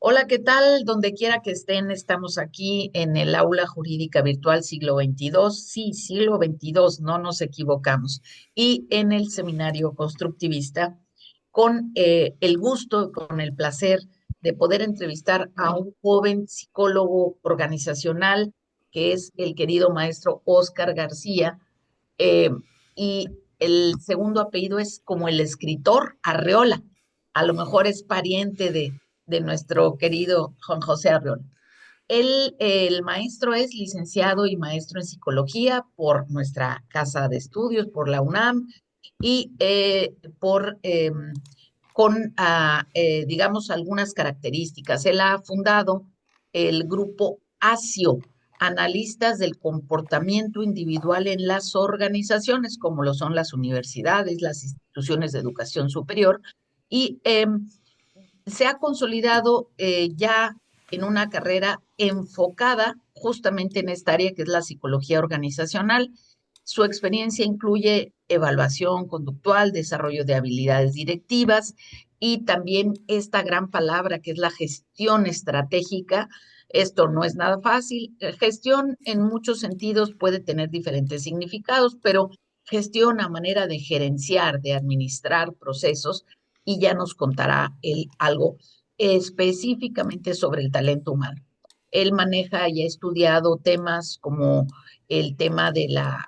Hola, ¿qué tal? Donde quiera que estén, estamos aquí en el aula jurídica virtual siglo XXII. Sí, siglo XXII, no nos equivocamos. Y en el seminario constructivista, con el gusto, con el placer de poder entrevistar a un joven psicólogo organizacional, que es el querido maestro Óscar García, eh, y el segundo apellido es como el escritor Arreola. A lo mejor es pariente de nuestro querido Juan José Arreola. El maestro es licenciado y maestro en psicología por nuestra casa de estudios, por la UNAM, y con, digamos, algunas características. Él ha fundado el grupo ASIO, Analistas del Comportamiento Individual en las Organizaciones, como lo son las universidades, las instituciones de educación superior, y se ha consolidado ya en una carrera enfocada justamente en esta área que es la psicología organizacional. Su experiencia incluye evaluación conductual, desarrollo de habilidades directivas y también esta gran palabra que es la gestión estratégica. Esto no es nada fácil. Gestión en muchos sentidos puede tener diferentes significados, pero gestión a manera de gerenciar, de administrar procesos, y ya nos contará él algo específicamente sobre el talento humano. Él maneja y ha estudiado temas como el tema de la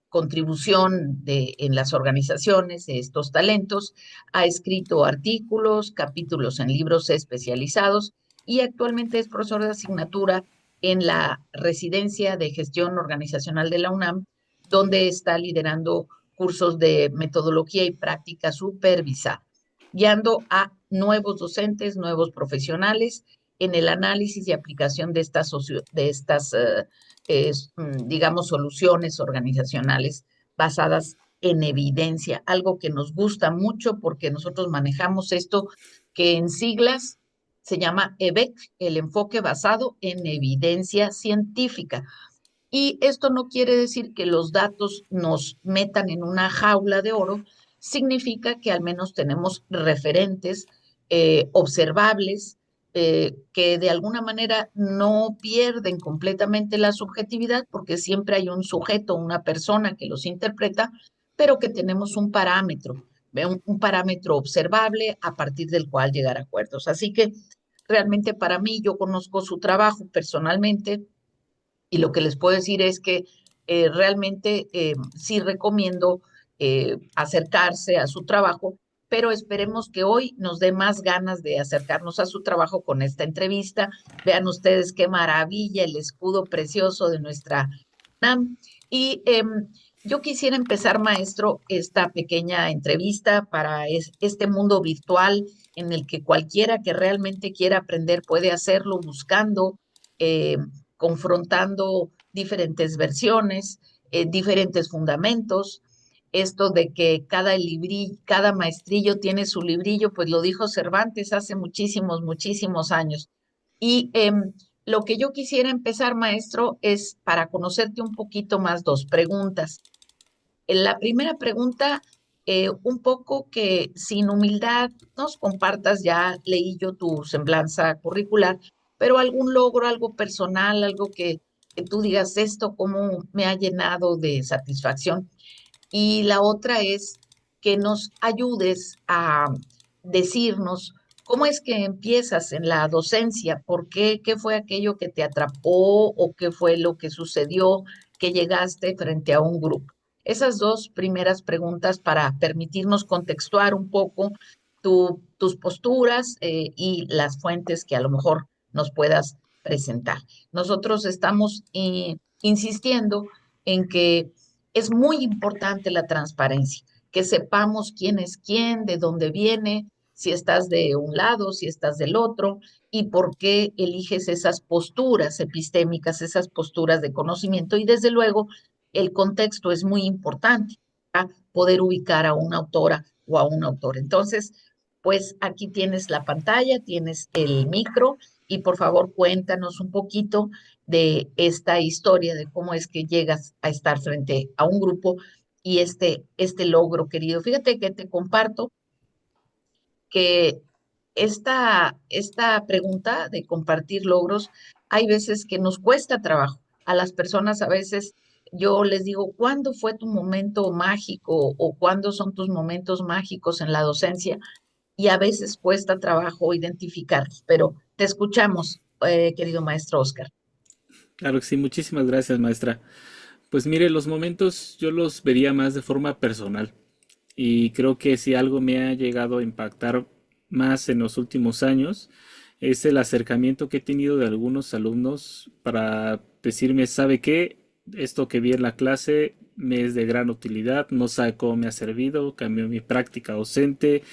contribución en las organizaciones de estos talentos, ha escrito artículos, capítulos en libros especializados y actualmente es profesor de asignatura en la Residencia de Gestión Organizacional de la UNAM, donde está liderando cursos de metodología y práctica supervisada, guiando a nuevos docentes, nuevos profesionales en el análisis y aplicación de digamos, soluciones organizacionales basadas en evidencia, algo que nos gusta mucho porque nosotros manejamos esto que en siglas se llama EBEC, el enfoque basado en evidencia científica. Y esto no quiere decir que los datos nos metan en una jaula de oro, significa que al menos tenemos referentes observables, que de alguna manera no pierden completamente la subjetividad, porque siempre hay un sujeto, una persona que los interpreta, pero que tenemos un parámetro, un parámetro observable a partir del cual llegar a acuerdos. Así que realmente para mí, yo conozco su trabajo personalmente, y lo que les puedo decir es que realmente sí recomiendo acercarse a su trabajo, pero esperemos que hoy nos dé más ganas de acercarnos a su trabajo con esta entrevista. Vean ustedes qué maravilla el escudo precioso de nuestra UNAM. Y yo quisiera empezar, maestro, esta pequeña entrevista para este mundo virtual en el que cualquiera que realmente quiera aprender puede hacerlo buscando, eh, confrontando diferentes versiones, diferentes fundamentos. Esto de que cada maestrillo tiene su librillo, pues lo dijo Cervantes hace muchísimos, muchísimos años. Y lo que yo quisiera empezar, maestro, es para conocerte un poquito más, dos preguntas. En la primera pregunta, un poco que sin humildad nos compartas, ya leí yo tu semblanza curricular, pero algún logro, algo personal, algo que tú digas esto, cómo me ha llenado de satisfacción. Y la otra es que nos ayudes a decirnos cómo es que empiezas en la docencia, por qué, qué fue aquello que te atrapó o qué fue lo que sucedió que llegaste frente a un grupo. Esas dos primeras preguntas para permitirnos contextuar un poco tus posturas y las fuentes que a lo mejor nos puedas presentar. Nosotros estamos insistiendo en que es muy importante la transparencia, que sepamos quién es quién, de dónde viene, si estás de un lado, si estás del otro, y por qué eliges esas posturas epistémicas, esas posturas de conocimiento. Y desde luego, el contexto es muy importante para poder ubicar a una autora o a un autor. Entonces, pues aquí tienes la pantalla, tienes el micro, y por favor cuéntanos un poquito de esta historia, de cómo es que llegas a estar frente a un grupo y este logro, querido. Fíjate que te comparto que esta pregunta de compartir logros, hay veces que nos cuesta trabajo. A las personas a veces yo les digo, ¿cuándo fue tu momento mágico o cuándo son tus momentos mágicos en la docencia? Y a veces cuesta trabajo identificarlos, pero te escuchamos, querido maestro Oscar. Claro que sí, muchísimas gracias, maestra. Pues mire, los momentos yo los vería más de forma personal y creo que si algo me ha llegado a impactar más en los últimos años es el acercamiento que he tenido de algunos alumnos para decirme, ¿sabe qué? Esto que vi en la clase me es de gran utilidad, no sabe cómo me ha servido, cambió mi práctica docente,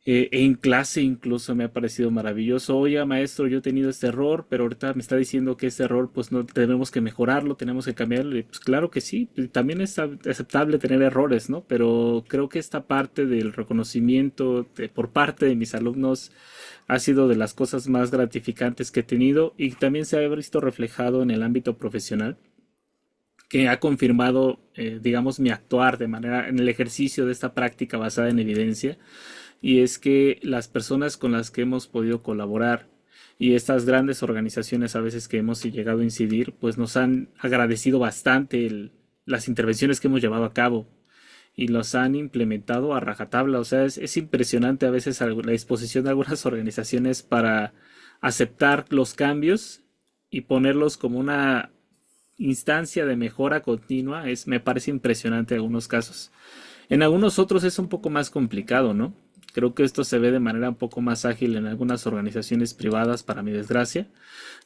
en clase incluso me ha parecido maravilloso. Oiga, maestro, yo he tenido este error, pero ahorita me está diciendo que este error pues no tenemos que mejorarlo, tenemos que cambiarlo. Y pues claro que sí, pues, también es aceptable tener errores, ¿no? Pero creo que esta parte del reconocimiento por parte de mis alumnos ha sido de las cosas más gratificantes que he tenido y también se ha visto reflejado en el ámbito profesional que ha confirmado, digamos, mi actuar de manera en el ejercicio de esta práctica basada en evidencia y es que las personas con las que hemos podido colaborar y estas grandes organizaciones a veces que hemos llegado a incidir, pues nos han agradecido bastante las intervenciones que hemos llevado a cabo y los han implementado a rajatabla. O sea, es impresionante a veces la disposición de algunas organizaciones para aceptar los cambios y ponerlos como una instancia de mejora continua. Me parece impresionante en algunos casos. En algunos otros es un poco más complicado, ¿no? Creo que esto se ve de manera un poco más ágil en algunas organizaciones privadas, para mi desgracia.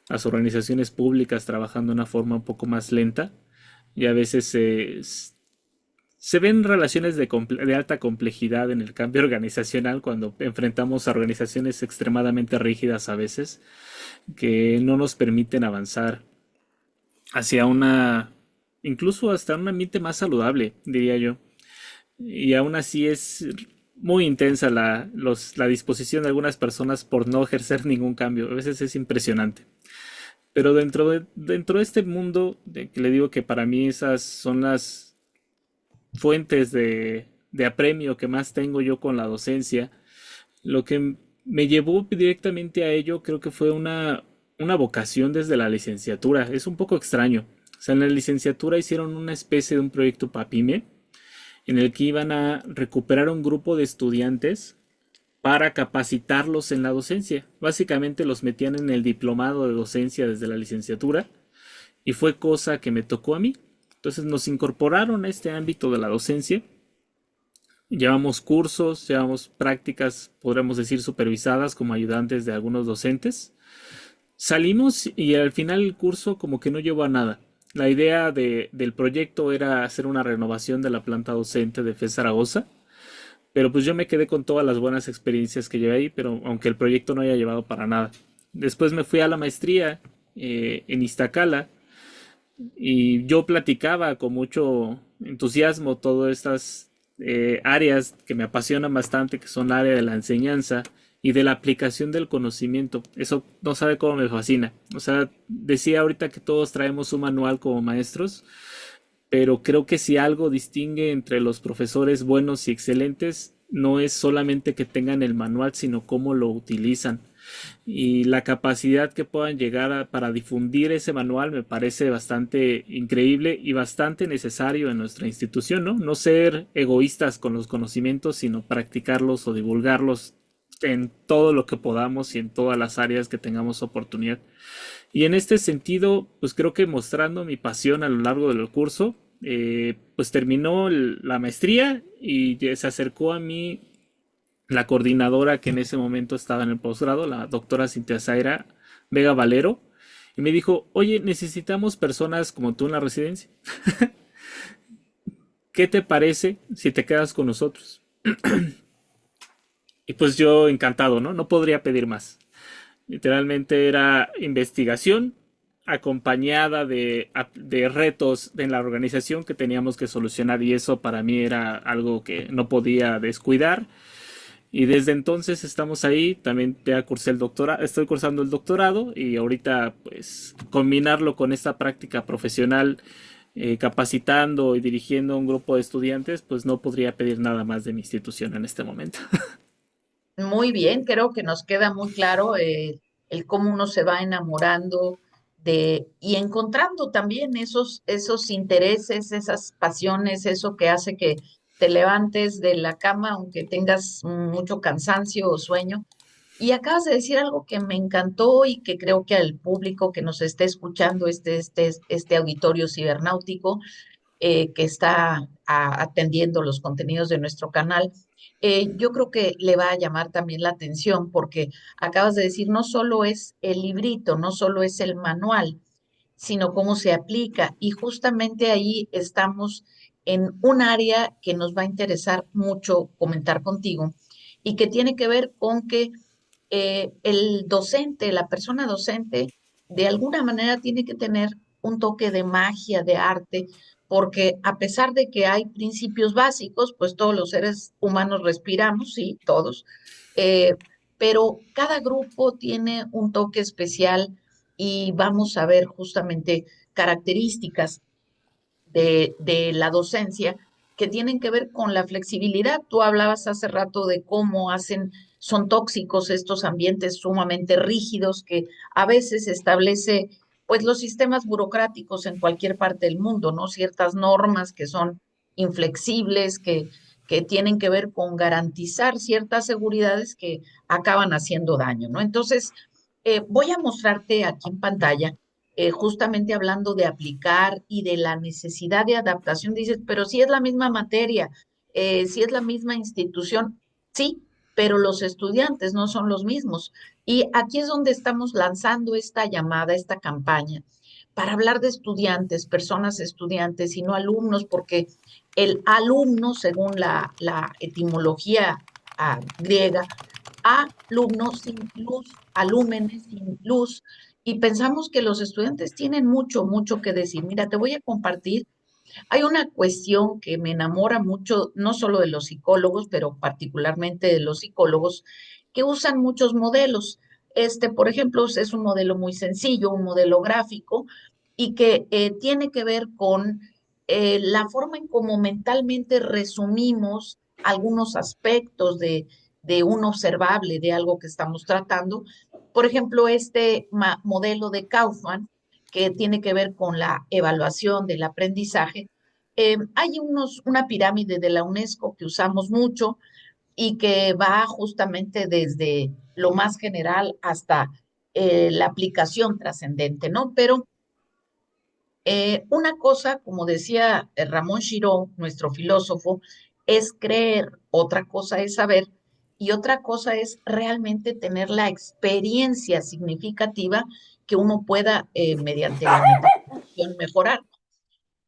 Las organizaciones públicas trabajando de una forma un poco más lenta y a veces se ven relaciones de alta complejidad en el cambio organizacional cuando enfrentamos a organizaciones extremadamente rígidas a veces que no nos permiten avanzar hacia incluso hasta un ambiente más saludable, diría yo. Y aún así es muy intensa la disposición de algunas personas por no ejercer ningún cambio. A veces es impresionante. Pero dentro de este mundo, que le digo que para mí esas son las fuentes de apremio que más tengo yo con la docencia, lo que me llevó directamente a ello creo que fue una vocación desde la licenciatura. Es un poco extraño. O sea, en la licenciatura hicieron una especie de un proyecto PAPIME en el que iban a recuperar un grupo de estudiantes para capacitarlos en la docencia. Básicamente los metían en el diplomado de docencia desde la licenciatura y fue cosa que me tocó a mí. Entonces nos incorporaron a este ámbito de la docencia. Llevamos cursos, llevamos prácticas, podríamos decir, supervisadas como ayudantes de algunos docentes. Salimos y al final el curso como que no llevó a nada. La idea del proyecto era hacer una renovación de la planta docente de FES Zaragoza, pero pues yo me quedé con todas las buenas experiencias que llevé ahí, pero aunque el proyecto no haya llevado para nada. Después me fui a la maestría en Iztacala y yo platicaba con mucho entusiasmo todas estas áreas que me apasionan bastante, que son el área de la enseñanza y de la aplicación del conocimiento. Eso no sabe cómo me fascina. O sea, decía ahorita que todos traemos un manual como maestros, pero creo que si algo distingue entre los profesores buenos y excelentes, no es solamente que tengan el manual, sino cómo lo utilizan. Y la capacidad que puedan llegar para difundir ese manual me parece bastante increíble y bastante necesario en nuestra institución, ¿no? No ser egoístas con los conocimientos, sino practicarlos o divulgarlos en todo lo que podamos y en todas las áreas que tengamos oportunidad. Y en este sentido, pues creo que mostrando mi pasión a lo largo del curso, pues terminó la maestría y se acercó a mí la coordinadora que en ese momento estaba en el posgrado, la doctora Cintia Zaira Vega Valero, y me dijo, oye, necesitamos personas como tú en la residencia. ¿Qué te parece si te quedas con nosotros? Y pues yo encantado, ¿no? No podría pedir más. Literalmente era investigación acompañada de retos en la organización que teníamos que solucionar y eso para mí era algo que no podía descuidar. Y desde entonces estamos ahí, también ya cursé el doctorado, estoy cursando el doctorado y ahorita pues combinarlo con esta práctica profesional capacitando y dirigiendo a un grupo de estudiantes, pues no podría pedir nada más de mi institución en este momento. Muy bien, creo que nos queda muy claro el cómo uno se va enamorando de y encontrando también esos intereses, esas pasiones, eso que hace que te levantes de la cama aunque tengas mucho cansancio o sueño. Y acabas de decir algo que me encantó y que creo que al público que nos esté escuchando, este auditorio cibernáutico, que está atendiendo los contenidos de nuestro canal, yo creo que le va a llamar también la atención porque acabas de decir, no solo es el librito, no solo es el manual, sino cómo se aplica. Y justamente ahí estamos en un área que nos va a interesar mucho comentar contigo y que tiene que ver con que el docente, la persona docente, de alguna manera tiene que tener un toque de magia, de arte, porque a pesar de que hay principios básicos, pues todos los seres humanos respiramos, sí, todos, eh, pero cada grupo tiene un toque especial y vamos a ver justamente características de la docencia que tienen que ver con la flexibilidad. Tú hablabas hace rato de cómo son tóxicos estos ambientes sumamente rígidos que a veces establece pues los sistemas burocráticos en cualquier parte del mundo, ¿no? Ciertas normas que son inflexibles, que tienen que ver con garantizar ciertas seguridades que acaban haciendo daño, ¿no? Entonces, voy a mostrarte aquí en pantalla justamente hablando de aplicar y de la necesidad de adaptación, dices, pero si es la misma materia, si es la misma institución, sí, pero los estudiantes no son los mismos. Y aquí es donde estamos lanzando esta llamada, esta campaña, para hablar de estudiantes, personas estudiantes y no alumnos, porque el alumno, según la etimología griega, alumno sin luz, alúmenes sin luz, y pensamos que los estudiantes tienen mucho, mucho que decir. Mira, te voy a compartir. Hay una cuestión que me enamora mucho, no solo de los psicólogos, pero particularmente de los psicólogos, que usan muchos modelos. Por ejemplo, es un modelo muy sencillo, un modelo gráfico, y que tiene que ver con la forma en cómo mentalmente resumimos algunos aspectos de un observable, de algo que estamos tratando. Por ejemplo, modelo de Kaufman, que tiene que ver con la evaluación del aprendizaje. Hay una pirámide de la UNESCO que usamos mucho y que va justamente desde lo más general hasta la aplicación trascendente, ¿no? Pero una cosa, como decía Ramón Chiró, nuestro filósofo, es creer, otra cosa es saber y otra cosa es realmente tener la experiencia significativa que uno pueda, mediante la metacognición, mejorar.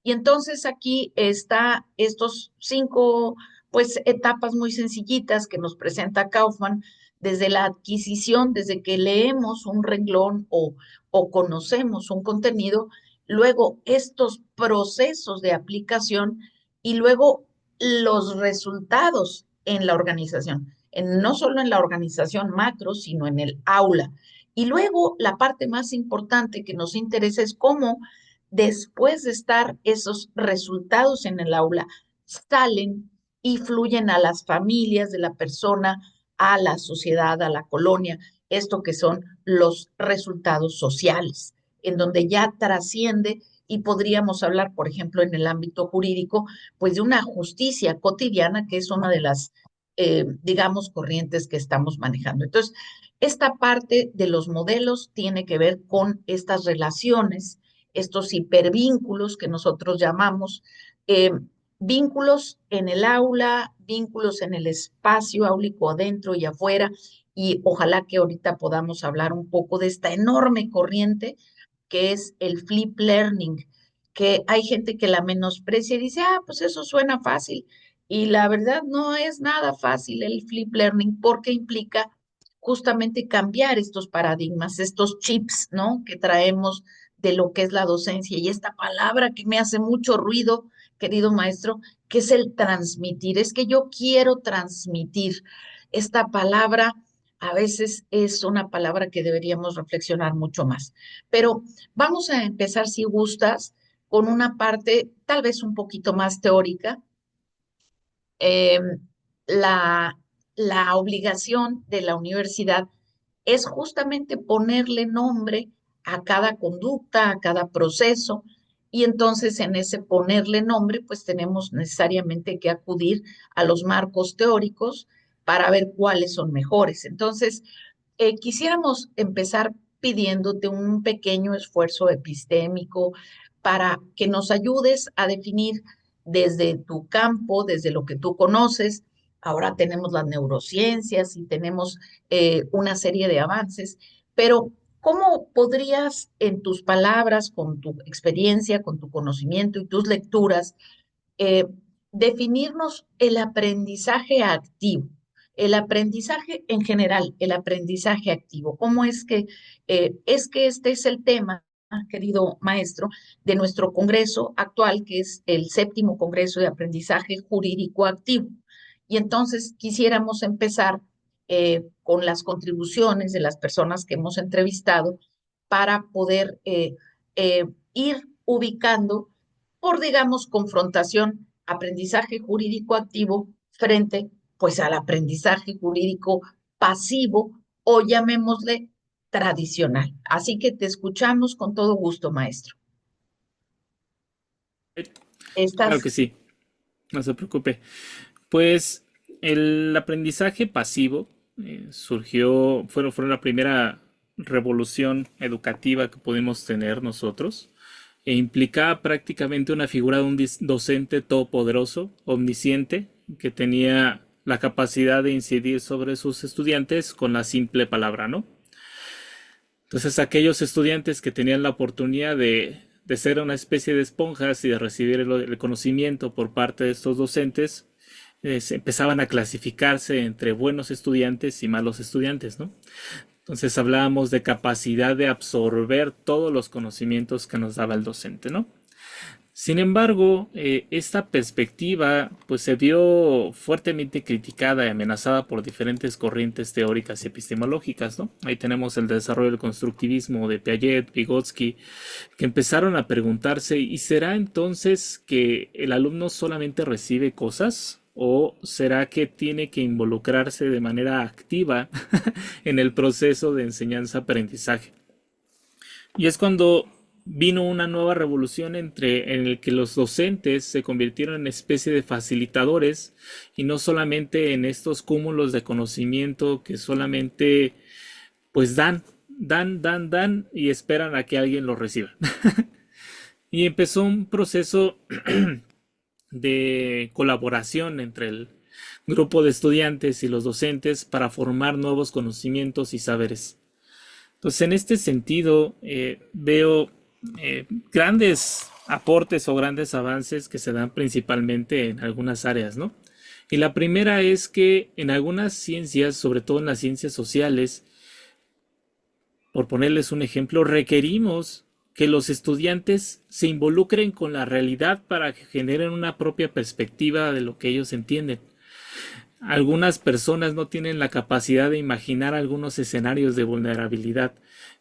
Y entonces aquí está estos cinco, pues, etapas muy sencillitas que nos presenta Kaufman desde la adquisición, desde que leemos un renglón o conocemos un contenido, luego estos procesos de aplicación y luego los resultados en la organización, no solo en la organización macro, sino en el aula. Y luego la parte más importante que nos interesa es cómo después de estar esos resultados en el aula, salen y fluyen a las familias de la persona, a la sociedad, a la colonia, esto que son los resultados sociales, en donde ya trasciende y podríamos hablar, por ejemplo, en el ámbito jurídico, pues de una justicia cotidiana que es una de las, digamos, corrientes que estamos manejando. Entonces, esta parte de los modelos tiene que ver con estas relaciones, estos hipervínculos que nosotros llamamos, eh, vínculos en el aula, vínculos en el espacio áulico adentro y afuera, y ojalá que ahorita podamos hablar un poco de esta enorme corriente que es el flip learning, que hay gente que la menosprecia y dice, ah, pues eso suena fácil. Y la verdad no es nada fácil el flip learning porque implica justamente cambiar estos paradigmas, estos chips, ¿no? Que traemos de lo que es la docencia y esta palabra que me hace mucho ruido, querido maestro, que es el transmitir. Es que yo quiero transmitir. Esta palabra a veces es una palabra que deberíamos reflexionar mucho más. Pero vamos a empezar, si gustas, con una parte tal vez un poquito más teórica. Eh, la la obligación de la universidad es justamente ponerle nombre a cada conducta, a cada proceso, y entonces en ese ponerle nombre, pues tenemos necesariamente que acudir a los marcos teóricos para ver cuáles son mejores. Entonces, quisiéramos empezar pidiéndote un pequeño esfuerzo epistémico para que nos ayudes a definir desde tu campo, desde lo que tú conoces. Ahora tenemos las neurociencias y tenemos una serie de avances, pero ¿cómo podrías, en tus palabras, con tu experiencia, con tu conocimiento y tus lecturas, eh, definirnos el aprendizaje activo? El aprendizaje en general, el aprendizaje activo. ¿Cómo es que este es el tema, querido maestro, de nuestro congreso actual, que es el séptimo Congreso de Aprendizaje Jurídico Activo? Y entonces quisiéramos empezar con las contribuciones de las personas que hemos entrevistado para poder ir ubicando por, digamos, confrontación, aprendizaje jurídico activo frente, pues, al aprendizaje jurídico pasivo o llamémosle tradicional. Así que te escuchamos con todo gusto, maestro. Claro Estás, que sí, no se preocupe. Pues el aprendizaje pasivo fueron la primera revolución educativa que pudimos tener nosotros e implicaba prácticamente una figura de un docente todopoderoso, omnisciente, que tenía la capacidad de incidir sobre sus estudiantes con la simple palabra, ¿no? Entonces aquellos estudiantes que tenían la oportunidad de ser una especie de esponjas y de recibir el conocimiento por parte de estos docentes, empezaban a clasificarse entre buenos estudiantes y malos estudiantes, ¿no? Entonces hablábamos de capacidad de absorber todos los conocimientos que nos daba el docente, ¿no? Sin embargo, esta perspectiva pues se vio fuertemente criticada y amenazada por diferentes corrientes teóricas y epistemológicas, ¿no? Ahí tenemos el desarrollo del constructivismo de Piaget, Vygotsky, que empezaron a preguntarse, ¿y será entonces que el alumno solamente recibe cosas? ¿O será que tiene que involucrarse de manera activa en el proceso de enseñanza-aprendizaje? Y es cuando vino una nueva revolución en el que los docentes se convirtieron en especie de facilitadores y no solamente en estos cúmulos de conocimiento que solamente pues dan y esperan a que alguien lo reciba. Y empezó un proceso de colaboración entre el grupo de estudiantes y los docentes para formar nuevos conocimientos y saberes. Entonces, en este sentido, veo grandes aportes o grandes avances que se dan principalmente en algunas áreas, ¿no? Y la primera es que en algunas ciencias, sobre todo en las ciencias sociales, por ponerles un ejemplo, requerimos que los estudiantes se involucren con la realidad para que generen una propia perspectiva de lo que ellos entienden. Algunas personas no tienen la capacidad de imaginar algunos escenarios de vulnerabilidad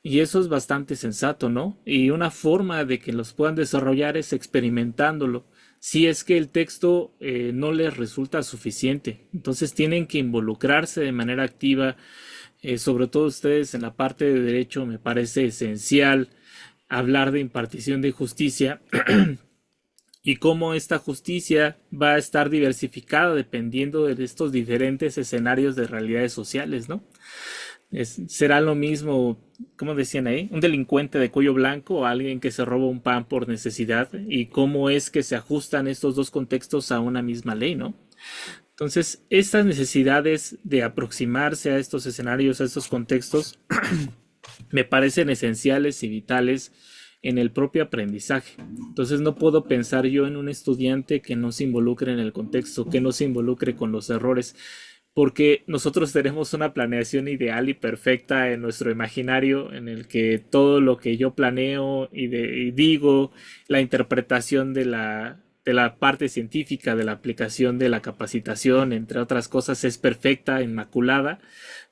y eso es bastante sensato, ¿no? Y una forma de que los puedan desarrollar es experimentándolo. Si es que el texto no les resulta suficiente, entonces tienen que involucrarse de manera activa, sobre todo ustedes en la parte de derecho me parece esencial hablar de impartición de justicia y cómo esta justicia va a estar diversificada dependiendo de estos diferentes escenarios de realidades sociales, ¿no? Será lo mismo, como decían ahí, un delincuente de cuello blanco o alguien que se roba un pan por necesidad y cómo es que se ajustan estos dos contextos a una misma ley, ¿no? Entonces, estas necesidades de aproximarse a estos escenarios, a estos contextos, me parecen esenciales y vitales en el propio aprendizaje. Entonces no puedo pensar yo en un estudiante que no se involucre en el contexto, que no se involucre con los errores, porque nosotros tenemos una planeación ideal y perfecta en nuestro imaginario, en el que todo lo que yo planeo y digo, la interpretación de la parte científica, de la aplicación de la capacitación, entre otras cosas, es perfecta, inmaculada,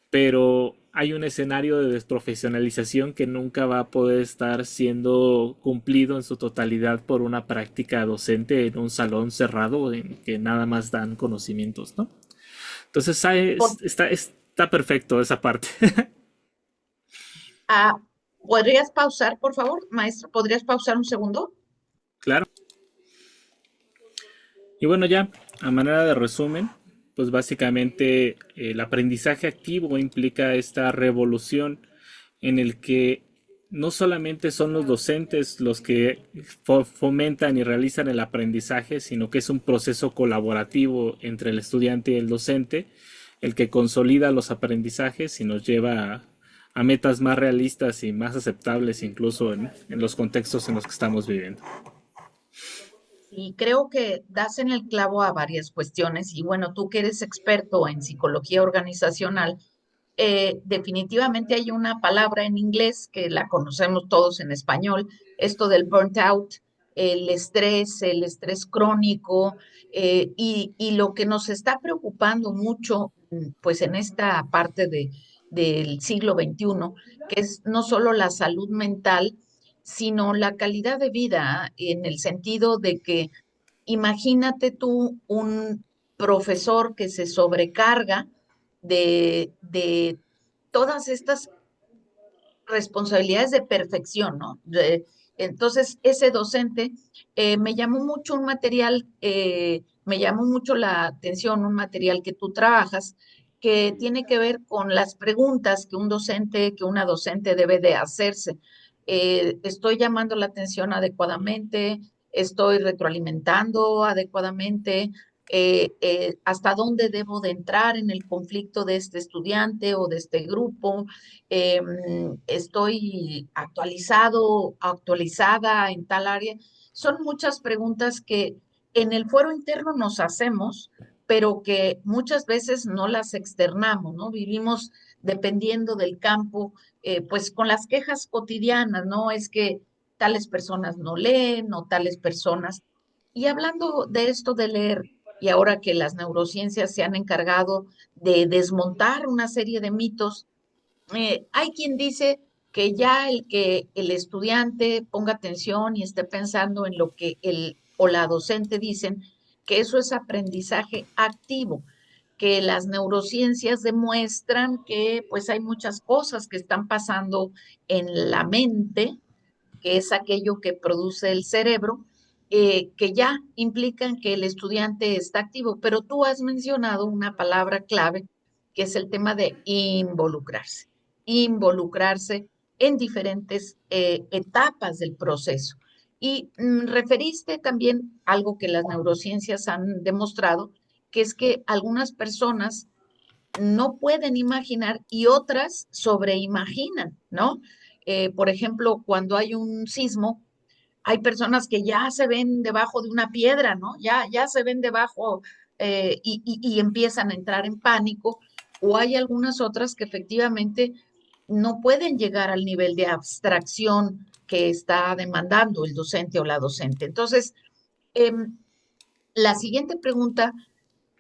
pero hay un escenario de desprofesionalización que nunca va a poder estar siendo cumplido en su totalidad por una práctica docente en un salón cerrado en que nada más dan conocimientos, ¿no? Entonces, Por, está perfecto esa parte. ah, ¿Podrías pausar, por favor, maestro? ¿Podrías pausar un segundo? Claro. Y bueno, ya, a manera de resumen, pues básicamente el aprendizaje activo implica esta revolución en el que no solamente son los docentes los que fomentan y realizan el aprendizaje, sino que es un proceso colaborativo entre el estudiante y el docente, el que consolida los aprendizajes y nos lleva a metas más realistas y más aceptables incluso en los contextos en los que estamos viviendo. Y creo que das en el clavo a varias cuestiones. Y bueno, tú que eres experto en psicología organizacional, definitivamente hay una palabra en inglés que la conocemos todos en español, esto del burnt out, el estrés crónico, y lo que nos está preocupando mucho, pues en esta parte del siglo XXI, que es no solo la salud mental, sino la calidad de vida en el sentido de que imagínate tú un profesor que se sobrecarga de todas estas responsabilidades de perfección, ¿no? Entonces, ese docente me llamó mucho un material, me llamó mucho la atención un material que tú trabajas que tiene que ver con las preguntas que un docente, que una docente debe de hacerse. Estoy llamando la atención adecuadamente, estoy retroalimentando adecuadamente, hasta dónde debo de entrar en el conflicto de este estudiante o de este grupo, eh, estoy actualizada en tal área. Son muchas preguntas que en el fuero interno nos hacemos, pero que muchas veces no las externamos, ¿no? Vivimos dependiendo del campo, pues con las quejas cotidianas, ¿no? Es que tales personas no leen o tales personas. Y hablando de esto de leer, y ahora que las neurociencias se han encargado de desmontar una serie de mitos, hay quien dice que ya el que el estudiante ponga atención y esté pensando en lo que el o la docente dicen, que eso es aprendizaje activo, que las neurociencias demuestran que pues hay muchas cosas que están pasando en la mente, que es aquello que produce el cerebro, que ya implican que el estudiante está activo. Pero tú has mencionado una palabra clave, que es el tema de involucrarse, involucrarse en diferentes etapas del proceso. Y referiste también algo que las neurociencias han demostrado, que es que algunas personas no pueden imaginar y otras sobreimaginan, ¿no? Por ejemplo, cuando hay un sismo, hay personas que ya se ven debajo de una piedra, ¿no? Ya se ven debajo, y empiezan a entrar en pánico, o hay algunas otras que efectivamente no pueden llegar al nivel de abstracción que está demandando el docente o la docente. Entonces, em, la siguiente pregunta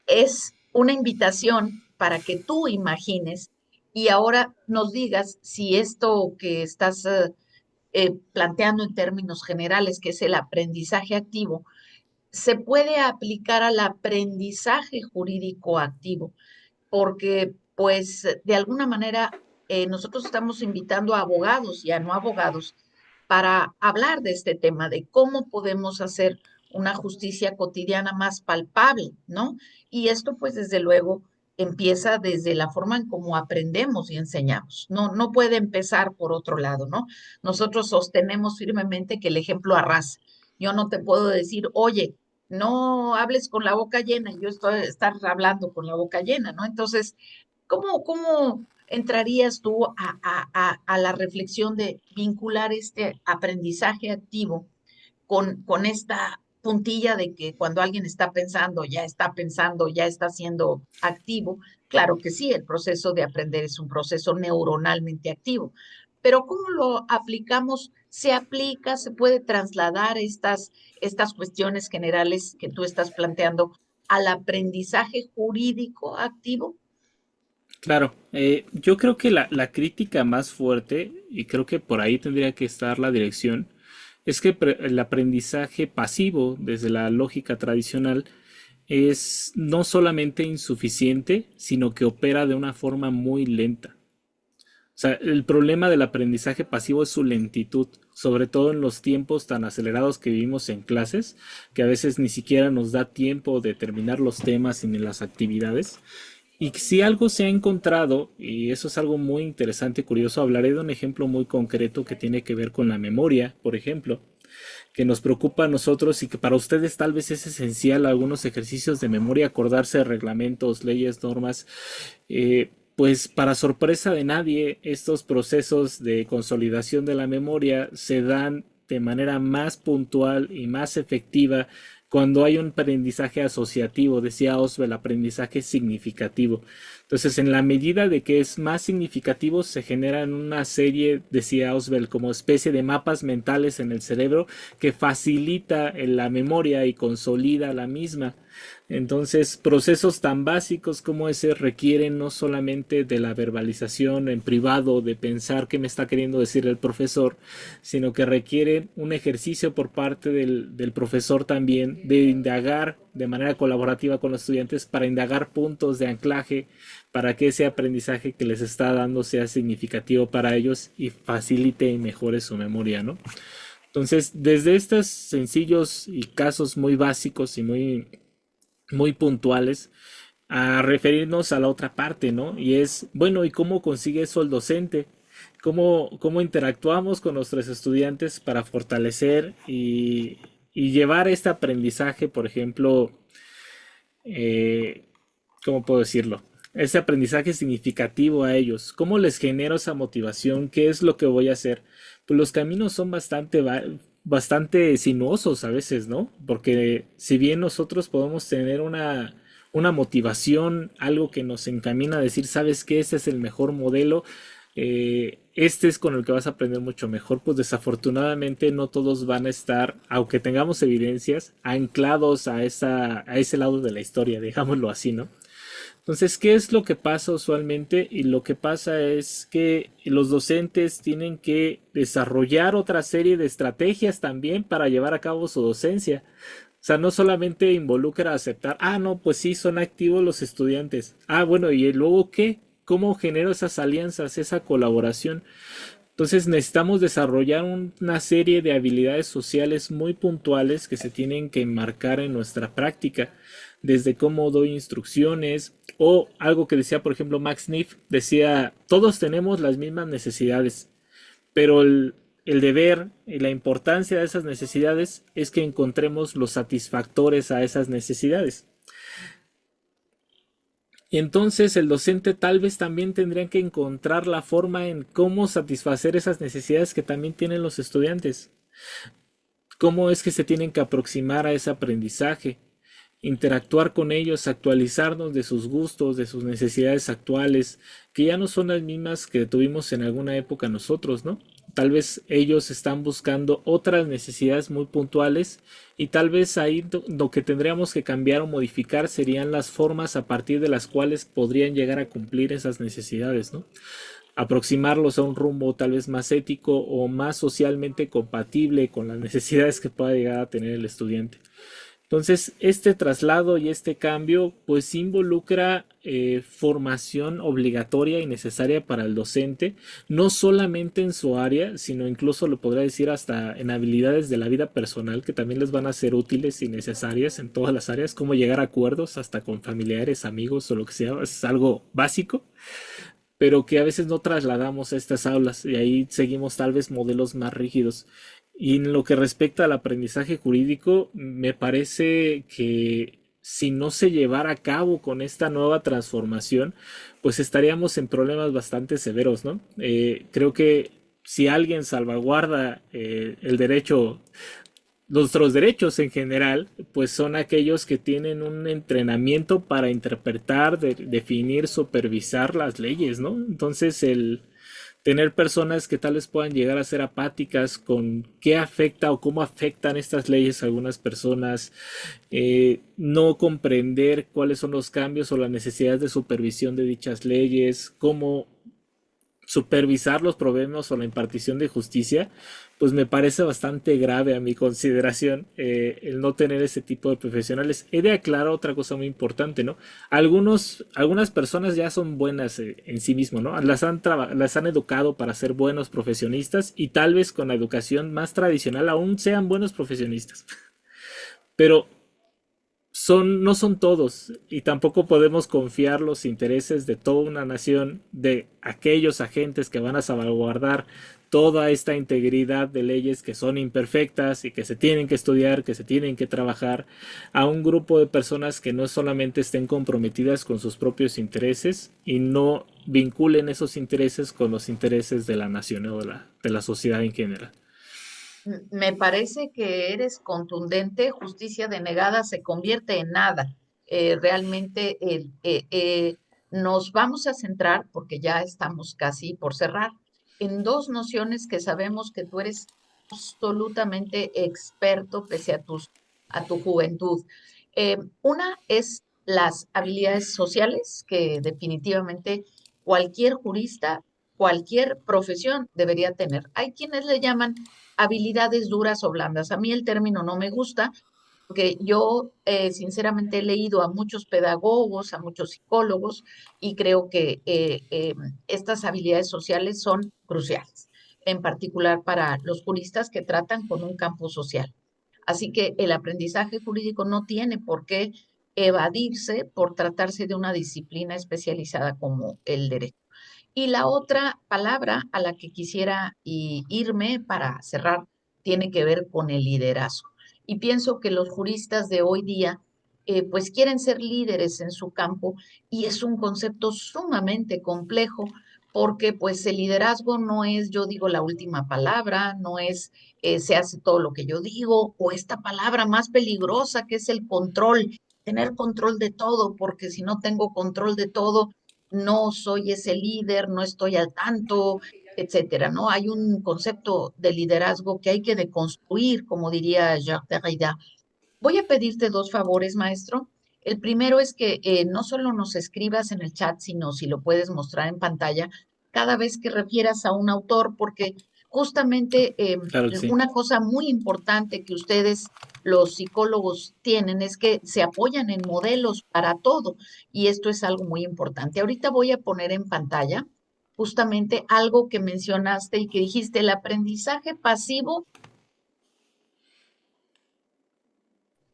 es una invitación para que tú imagines y ahora nos digas si esto que estás planteando en términos generales, que es el aprendizaje activo, se puede aplicar al aprendizaje jurídico activo, porque pues de alguna manera nosotros estamos invitando a abogados y a no abogados para hablar de este tema, de cómo podemos hacer una justicia cotidiana más palpable, ¿no? Y esto pues desde luego empieza desde la forma en cómo aprendemos y enseñamos. No puede empezar por otro lado, ¿no? Nosotros sostenemos firmemente que el ejemplo arrasa. Yo no te puedo decir, oye, no hables con la boca llena, y yo estoy estar hablando con la boca llena, ¿no? Entonces, ¿cómo entrarías tú a la reflexión de vincular este aprendizaje activo con esta puntilla de que cuando alguien está pensando, ya está siendo activo? Claro que sí, el proceso de aprender es un proceso neuronalmente activo, pero ¿cómo lo aplicamos? ¿Se aplica, se puede trasladar estas cuestiones generales que tú estás planteando al aprendizaje jurídico activo? Claro, yo creo que la crítica más fuerte, y creo que por ahí tendría que estar la dirección, es que el aprendizaje pasivo, desde la lógica tradicional, es no solamente insuficiente, sino que opera de una forma muy lenta. O sea, el problema del aprendizaje pasivo es su lentitud, sobre todo en los tiempos tan acelerados que vivimos en clases, que a veces ni siquiera nos da tiempo de terminar los temas ni las actividades. Y si algo se ha encontrado, y eso es algo muy interesante y curioso, hablaré de un ejemplo muy concreto que tiene que ver con la memoria, por ejemplo, que nos preocupa a nosotros y que para ustedes tal vez es esencial algunos ejercicios de memoria, acordarse de reglamentos, leyes, normas. Pues para sorpresa de nadie, estos procesos de consolidación de la memoria se dan de manera más puntual y más efectiva cuando hay un aprendizaje asociativo, decía Oswald, aprendizaje significativo. Entonces, en la medida de que es más significativo, se generan una serie, decía Oswald, como especie de mapas mentales en el cerebro que facilita la memoria y consolida la misma. Entonces, procesos tan básicos como ese requieren no solamente de la verbalización en privado, de pensar qué me está queriendo decir el profesor, sino que requieren un ejercicio por parte del profesor también de indagar de manera colaborativa con los estudiantes para indagar puntos de anclaje para que ese aprendizaje que les está dando sea significativo para ellos y facilite y mejore su memoria, ¿no? Entonces, desde estos sencillos y casos muy básicos y muy puntuales, a referirnos a la otra parte, ¿no? Y es, bueno, ¿y cómo consigue eso el docente? ¿Cómo interactuamos con nuestros estudiantes para fortalecer y llevar este aprendizaje, por ejemplo, eh, ¿cómo puedo decirlo? Ese aprendizaje significativo a ellos. ¿Cómo les genero esa motivación? ¿Qué es lo que voy a hacer? Pues los caminos son bastante sinuosos a veces, ¿no? Porque si bien nosotros podemos tener una motivación, algo que nos encamina a decir, ¿sabes qué? Este es el mejor modelo, este es con el que vas a aprender mucho mejor, pues desafortunadamente no todos van a estar, aunque tengamos evidencias, anclados a ese lado de la historia, digámoslo así, ¿no? Entonces, ¿qué es lo que pasa usualmente? Y lo que pasa es que los docentes tienen que desarrollar otra serie de estrategias también para llevar a cabo su docencia. O sea, no solamente involucra aceptar, no, pues sí, son activos los estudiantes. Bueno, ¿y luego qué? ¿Cómo genero esas alianzas, esa colaboración? Entonces necesitamos desarrollar una serie de habilidades sociales muy puntuales que se tienen que enmarcar en nuestra práctica, desde cómo doy instrucciones o algo que decía, por ejemplo, Max Neff, decía, todos tenemos las mismas necesidades, pero el deber y la importancia de esas necesidades es que encontremos los satisfactores a esas necesidades. Y entonces el docente tal vez también tendría que encontrar la forma en cómo satisfacer esas necesidades que también tienen los estudiantes. Cómo es que se tienen que aproximar a ese aprendizaje, interactuar con ellos, actualizarnos de sus gustos, de sus necesidades actuales, que ya no son las mismas que tuvimos en alguna época nosotros, ¿no? Tal vez ellos están buscando otras necesidades muy puntuales y tal vez ahí lo que tendríamos que cambiar o modificar serían las formas a partir de las cuales podrían llegar a cumplir esas necesidades, ¿no? Aproximarlos a un rumbo tal vez más ético o más socialmente compatible con las necesidades que pueda llegar a tener el estudiante. Entonces, este traslado y este cambio pues involucra formación obligatoria y necesaria para el docente, no solamente en su área, sino incluso lo podría decir hasta en habilidades de la vida personal que también les van a ser útiles y necesarias en todas las áreas, como llegar a acuerdos hasta con familiares, amigos o lo que sea, es algo básico, pero que a veces no trasladamos a estas aulas y ahí seguimos tal vez modelos más rígidos. Y en lo que respecta al aprendizaje jurídico, me parece que si no se llevara a cabo con esta nueva transformación, pues estaríamos en problemas bastante severos, ¿no? Creo que si alguien salvaguarda el derecho, nuestros derechos en general, pues son aquellos que tienen un entrenamiento para interpretar, definir, supervisar las leyes, ¿no? Entonces, tener personas que tal vez puedan llegar a ser apáticas con qué afecta o cómo afectan estas leyes a algunas personas, no comprender cuáles son los cambios o las necesidades de supervisión de dichas leyes, cómo supervisar los problemas o la impartición de justicia, pues me parece bastante grave a mi consideración el no tener ese tipo de profesionales. He de aclarar otra cosa muy importante, ¿no? Algunas personas ya son buenas en sí mismo, ¿no? Las han educado para ser buenos profesionistas y tal vez con la educación más tradicional aún sean buenos profesionistas. Pero no son todos y tampoco podemos confiar los intereses de toda una nación, de aquellos agentes que van a salvaguardar toda esta integridad de leyes que son imperfectas y que se tienen que estudiar, que se tienen que trabajar, a un grupo de personas que no solamente estén comprometidas con sus propios intereses y no vinculen esos intereses con los intereses de la nación o de la sociedad en general. Me parece que eres contundente, justicia denegada se convierte en nada. Realmente nos vamos a centrar, porque ya estamos casi por cerrar, en dos nociones que sabemos que tú eres absolutamente experto pese a tu juventud. Una es las habilidades sociales, que definitivamente cualquier jurista, cualquier profesión debería tener. Hay quienes le llaman habilidades duras o blandas. A mí el término no me gusta porque yo sinceramente he leído a muchos pedagogos, a muchos psicólogos y creo que estas habilidades sociales son cruciales, en particular para los juristas que tratan con un campo social. Así que el aprendizaje jurídico no tiene por qué evadirse por tratarse de una disciplina especializada como el derecho. Y la otra palabra a la que quisiera irme para cerrar tiene que ver con el liderazgo. Y pienso que los juristas de hoy día pues quieren ser líderes en su campo y es un concepto sumamente complejo porque pues el liderazgo no es yo digo la última palabra, no es se hace todo lo que yo digo o esta palabra más peligrosa que es el control, tener control de todo, porque si no tengo control de todo, no soy ese líder, no estoy al tanto, etcétera, ¿no? Hay un concepto de liderazgo que hay que deconstruir, como diría Jacques Derrida. Voy a pedirte dos favores, maestro. El primero es que no solo nos escribas en el chat, sino si lo puedes mostrar en pantalla cada vez que refieras a un autor, porque justamente Claro que sí. una cosa muy importante que ustedes, los psicólogos, tienen es que se apoyan en modelos para todo, y esto es algo muy importante. Ahorita voy a poner en pantalla justamente algo que mencionaste y que dijiste, el aprendizaje pasivo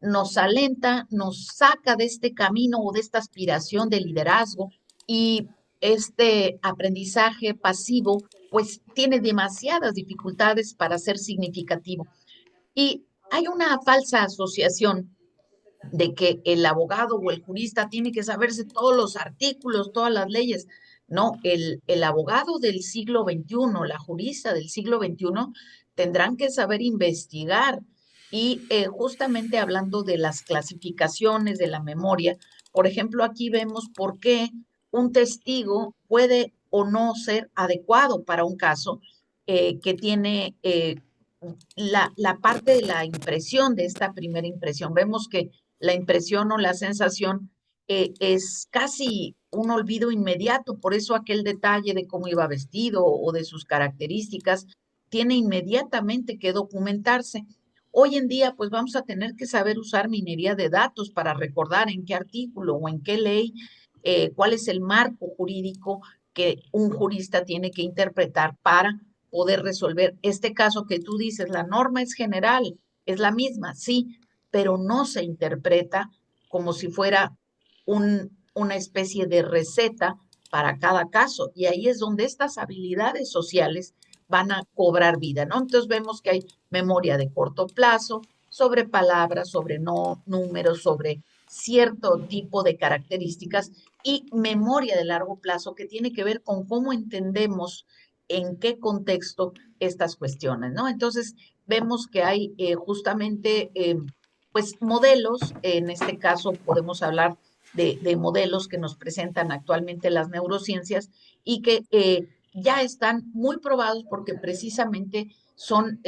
nos alenta, nos saca de este camino o de esta aspiración de liderazgo y este aprendizaje pasivo pues tiene demasiadas dificultades para ser significativo. Y hay una falsa asociación de que el abogado o el jurista tiene que saberse todos los artículos, todas las leyes. No, el abogado del siglo XXI, la jurista del siglo XXI, tendrán que saber investigar. Y justamente hablando de las clasificaciones de la memoria, por ejemplo, aquí vemos por qué un testigo puede o no ser adecuado para un caso que tiene la parte de la impresión, de esta primera impresión. Vemos que la impresión o la sensación es casi un olvido inmediato, por eso aquel detalle de cómo iba vestido o de sus características tiene inmediatamente que documentarse. Hoy en día, pues vamos a tener que saber usar minería de datos para recordar en qué artículo o en qué ley, cuál es el marco jurídico que un jurista tiene que interpretar para poder resolver este caso que tú dices. La norma es general, es la misma, sí, pero no se interpreta como si fuera una especie de receta para cada caso. Y ahí es donde estas habilidades sociales van a cobrar vida, ¿no? Entonces vemos que hay memoria de corto plazo, sobre palabras, sobre no números, sobre cierto tipo de características y memoria de largo plazo que tiene que ver con cómo entendemos en qué contexto estas cuestiones, ¿no? Entonces vemos que hay justamente pues modelos, en este caso podemos hablar de modelos que nos presentan actualmente las neurociencias y que ya están muy probados porque precisamente son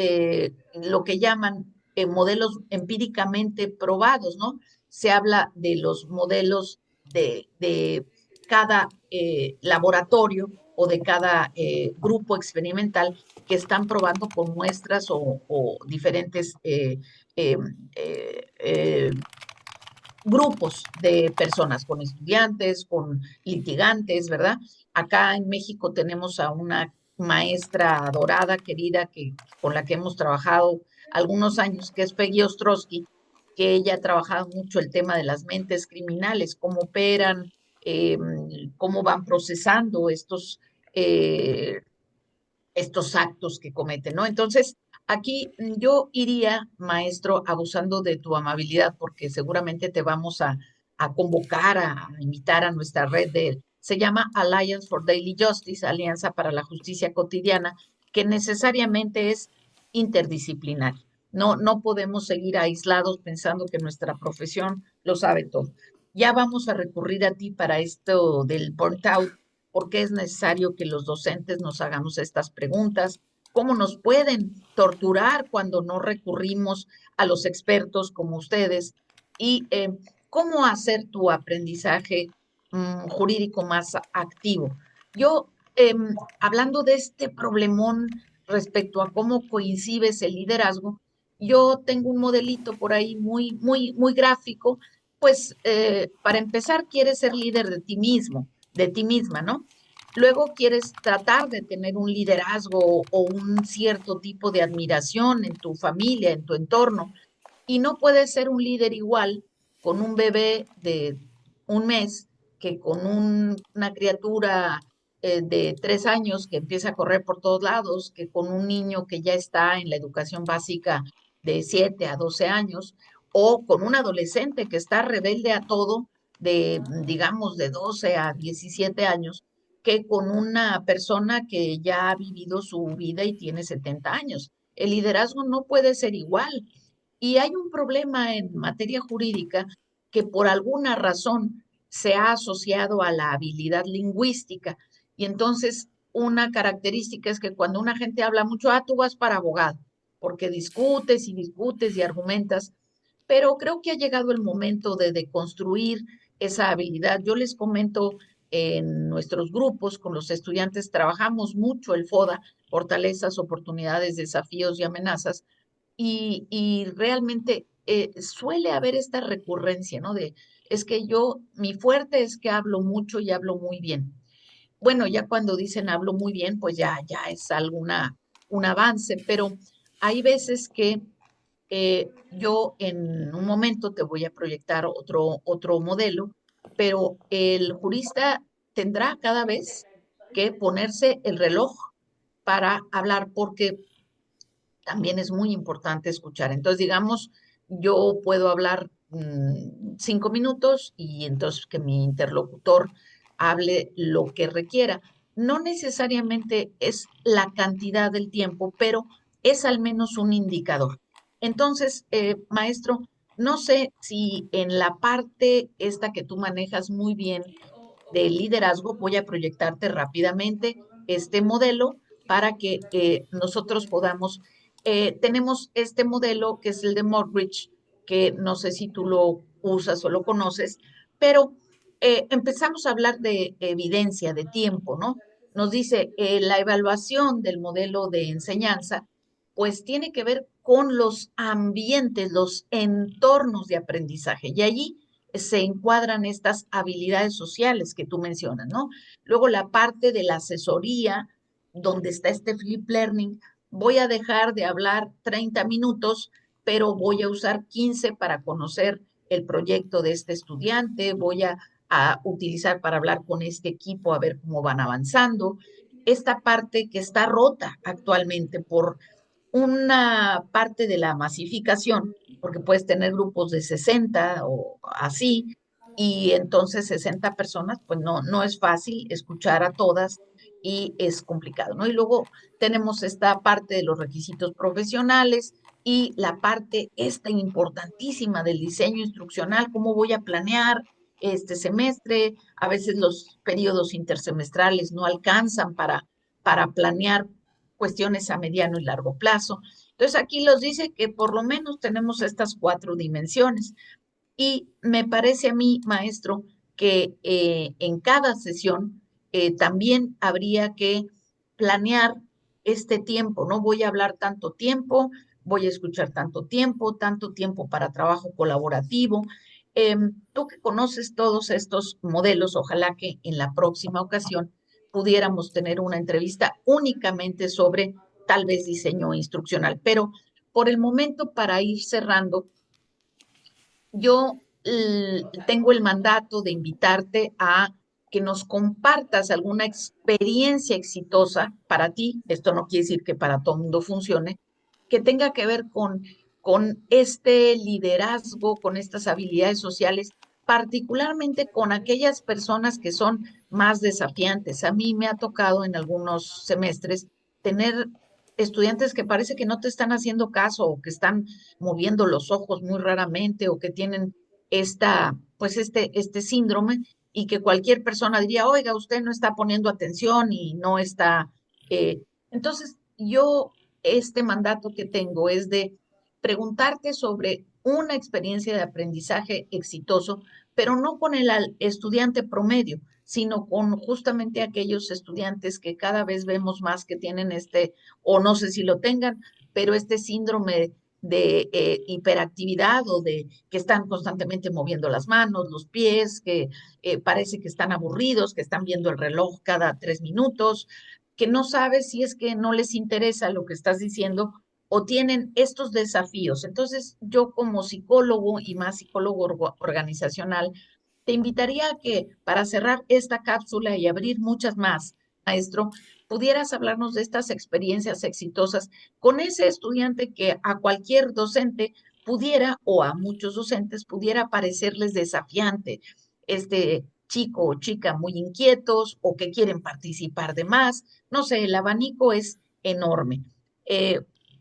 lo que llaman modelos empíricamente probados, ¿no? Se habla de los modelos de cada laboratorio o de cada grupo experimental que están probando con muestras o diferentes eh, eh, eh, grupos de personas, con estudiantes, con litigantes, ¿verdad? Acá en México tenemos a una maestra adorada, querida, con la que hemos trabajado algunos años, que es Peggy Ostrowski, que ella ha trabajado mucho el tema de las mentes criminales, cómo operan, eh, cómo van procesando eh, estos actos que cometen, ¿no? Entonces, aquí yo iría, maestro, abusando de tu amabilidad, porque seguramente te vamos a convocar, a invitar a nuestra red se llama Alliance for Daily Justice, Alianza para la Justicia Cotidiana, que necesariamente es interdisciplinaria. No podemos seguir aislados pensando que nuestra profesión lo sabe todo. Ya vamos a recurrir a ti para esto del burnt out, porque es necesario que los docentes nos hagamos estas preguntas, cómo nos pueden torturar cuando no recurrimos a los expertos como ustedes y cómo hacer tu aprendizaje jurídico más activo. Yo, hablando de este problemón respecto a cómo coincides el liderazgo, yo tengo un modelito por ahí muy gráfico, pues para empezar quieres ser líder de ti mismo, de ti misma, ¿no? Luego quieres tratar de tener un liderazgo o un cierto tipo de admiración en tu familia, en tu entorno, y no puedes ser un líder igual con un bebé de un mes que con una criatura de 3 años que empieza a correr por todos lados, que con un niño que ya está en la educación básica de 7 a 12 años, o con un adolescente que está rebelde a todo, digamos, de 12 a 17 años, que con una persona que ya ha vivido su vida y tiene 70 años. El liderazgo no puede ser igual. Y hay un problema en materia jurídica que por alguna razón se ha asociado a la habilidad lingüística. Y entonces una característica es que cuando una gente habla mucho, tú vas para abogado, porque discutes y argumentas. Pero creo que ha llegado el momento de deconstruir esa habilidad. Yo les comento en nuestros grupos con los estudiantes, trabajamos mucho el FODA, fortalezas, oportunidades, desafíos y amenazas, y realmente suele haber esta recurrencia, ¿no? Es que mi fuerte es que hablo mucho y hablo muy bien. Bueno, ya cuando dicen hablo muy bien, pues ya es un avance, pero hay veces que yo en un momento te voy a proyectar otro modelo, pero el jurista tendrá cada vez que ponerse el reloj para hablar, porque también es muy importante escuchar. Entonces, digamos, yo puedo hablar 5 minutos y entonces que mi interlocutor hable lo que requiera. No necesariamente es la cantidad del tiempo, pero es al menos un indicador. Entonces, maestro, no sé si en la parte esta que tú manejas muy bien de liderazgo, voy a proyectarte rápidamente este modelo para que nosotros podamos. Tenemos este modelo que es el de Morgridge, que no sé si tú lo usas o lo conoces, pero empezamos a hablar de evidencia, de tiempo, ¿no? Nos dice la evaluación del modelo de enseñanza, pues tiene que ver con los ambientes, los entornos de aprendizaje. Y allí se encuadran estas habilidades sociales que tú mencionas, ¿no? Luego la parte de la asesoría, donde está este flip learning, voy a dejar de hablar 30 minutos, pero voy a usar 15 para conocer el proyecto de este estudiante, voy a utilizar para hablar con este equipo a ver cómo van avanzando. Esta parte que está rota actualmente por una parte de la masificación, porque puedes tener grupos de 60 o así, y entonces 60 personas, pues no es fácil escuchar a todas y es complicado, ¿no? Y luego tenemos esta parte de los requisitos profesionales y la parte esta importantísima del diseño instruccional, cómo voy a planear este semestre, a veces los periodos intersemestrales no alcanzan para planear cuestiones a mediano y largo plazo. Entonces aquí los dice que por lo menos tenemos estas 4 dimensiones. Y me parece a mí, maestro, que en cada sesión también habría que planear este tiempo. No voy a hablar tanto tiempo, voy a escuchar tanto tiempo para trabajo colaborativo. Tú que conoces todos estos modelos, ojalá que en la próxima ocasión pudiéramos tener una entrevista únicamente sobre tal vez diseño instruccional. Pero por el momento, para ir cerrando, yo tengo el mandato de invitarte a que nos compartas alguna experiencia exitosa para ti, esto no quiere decir que para todo el mundo funcione, que tenga que ver con este liderazgo, con estas habilidades sociales, particularmente con aquellas personas que son más desafiantes. A mí me ha tocado en algunos semestres tener estudiantes que parece que no te están haciendo caso o que están moviendo los ojos muy raramente o que tienen este síndrome y que cualquier persona diría, oiga, usted no está poniendo atención y no está. Entonces, este mandato que tengo es de preguntarte sobre una experiencia de aprendizaje exitoso, pero no con el estudiante promedio, sino con justamente aquellos estudiantes que cada vez vemos más que tienen o no sé si lo tengan, pero este síndrome de hiperactividad o de que están constantemente moviendo las manos, los pies, que parece que están aburridos, que están viendo el reloj cada 3 minutos, que no sabes si es que no les interesa lo que estás diciendo o tienen estos desafíos. Entonces, yo como psicólogo y más psicólogo organizacional, te invitaría a que para cerrar esta cápsula y abrir muchas más, maestro, pudieras hablarnos de estas experiencias exitosas con ese estudiante que a cualquier docente pudiera, o a muchos docentes pudiera parecerles desafiante, este chico o chica muy inquietos o que quieren participar de más. No sé, el abanico es enorme. Eh,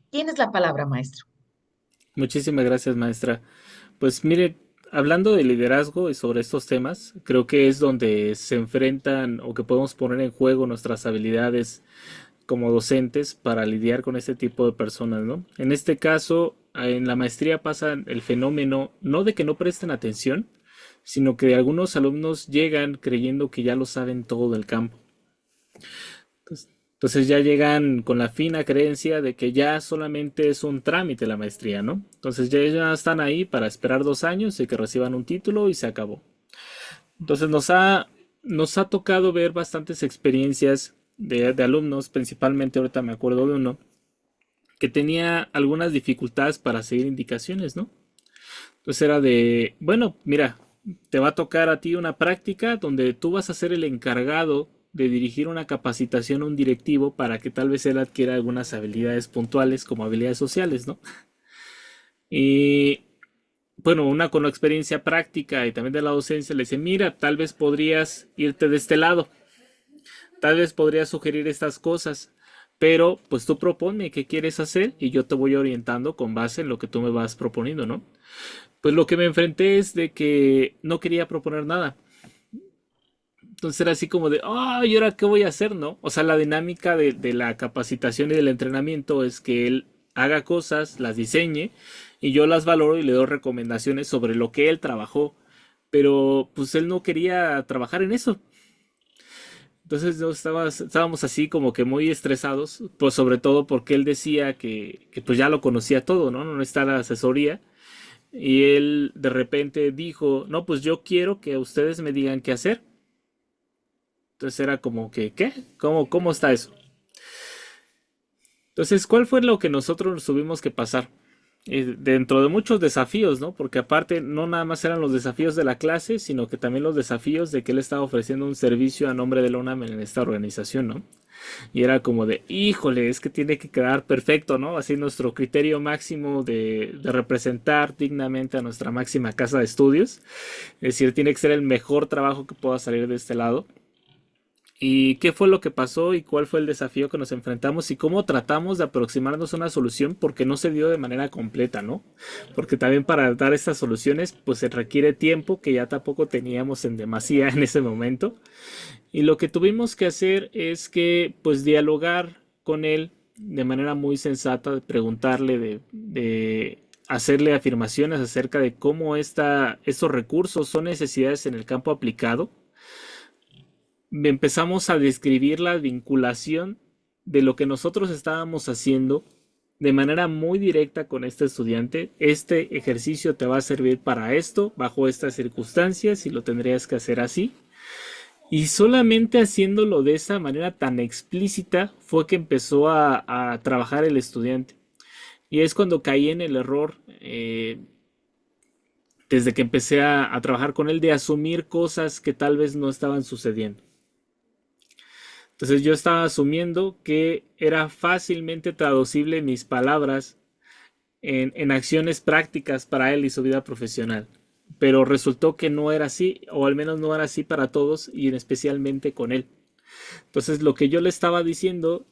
Tienes la palabra, maestro. Muchísimas gracias, maestra. Pues mire, hablando de liderazgo y sobre estos temas, creo que es donde se enfrentan o que podemos poner en juego nuestras habilidades como docentes para lidiar con este tipo de personas, ¿no? En este caso, en la maestría pasa el fenómeno no de que no presten atención, sino que algunos alumnos llegan creyendo que ya lo saben todo del campo. Entonces ya llegan con la fina creencia de que ya solamente es un trámite la maestría, ¿no? Entonces ya están ahí para esperar 2 años y que reciban un título y se acabó. Entonces nos ha tocado ver bastantes experiencias de alumnos, principalmente ahorita me acuerdo de uno, que tenía algunas dificultades para seguir indicaciones, ¿no? Entonces era de, bueno, mira, te va a tocar a ti una práctica donde tú vas a ser el encargado de dirigir una capacitación a un directivo para que tal vez él adquiera algunas habilidades puntuales como habilidades sociales, ¿no? Y bueno, una con la experiencia práctica y también de la docencia le dice, mira, tal vez podrías irte de este lado, tal vez podrías sugerir estas cosas, pero pues tú propone qué quieres hacer y yo te voy orientando con base en lo que tú me vas proponiendo, ¿no? Pues lo que me enfrenté es de que no quería proponer nada. Entonces era así como de, ah, ¿y ahora qué voy a hacer, no? O sea, la dinámica de la capacitación y del entrenamiento es que él haga cosas, las diseñe y yo las valoro y le doy recomendaciones sobre lo que él trabajó. Pero pues él no quería trabajar en eso. Entonces estábamos así como que muy estresados, pues sobre todo porque él decía que pues ya lo conocía todo, ¿no? No necesitaba asesoría. Y él de repente dijo, no, pues yo quiero que ustedes me digan qué hacer. Entonces era como que, ¿qué? ¿Cómo está eso? Entonces, ¿cuál fue lo que nosotros nos tuvimos que pasar? Dentro de muchos desafíos, ¿no? Porque aparte no nada más eran los desafíos de la clase, sino que también los desafíos de que él estaba ofreciendo un servicio a nombre de la UNAM en esta organización, ¿no? Y era como de, híjole, es que tiene que quedar perfecto, ¿no? Así nuestro criterio máximo de representar dignamente a nuestra máxima casa de estudios. Es decir, tiene que ser el mejor trabajo que pueda salir de este lado. ¿Y qué fue lo que pasó y cuál fue el desafío que nos enfrentamos y cómo tratamos de aproximarnos a una solución porque no se dio de manera completa, ¿no? Porque también para dar estas soluciones pues se requiere tiempo que ya tampoco teníamos en demasía en ese momento. Y lo que tuvimos que hacer es que pues dialogar con él de manera muy sensata, de preguntarle, de hacerle afirmaciones acerca de cómo estos recursos son necesidades en el campo aplicado empezamos a describir la vinculación de lo que nosotros estábamos haciendo de manera muy directa con este estudiante. Este ejercicio te va a servir para esto, bajo estas circunstancias, y lo tendrías que hacer así. Y solamente haciéndolo de esa manera tan explícita fue que empezó a trabajar el estudiante. Y es cuando caí en el error, desde que empecé a trabajar con él, de asumir cosas que tal vez no estaban sucediendo. Entonces yo estaba asumiendo que era fácilmente traducible mis palabras en acciones prácticas para él y su vida profesional. Pero resultó que no era así, o al menos no era así para todos y especialmente con él. Entonces lo que yo le estaba diciendo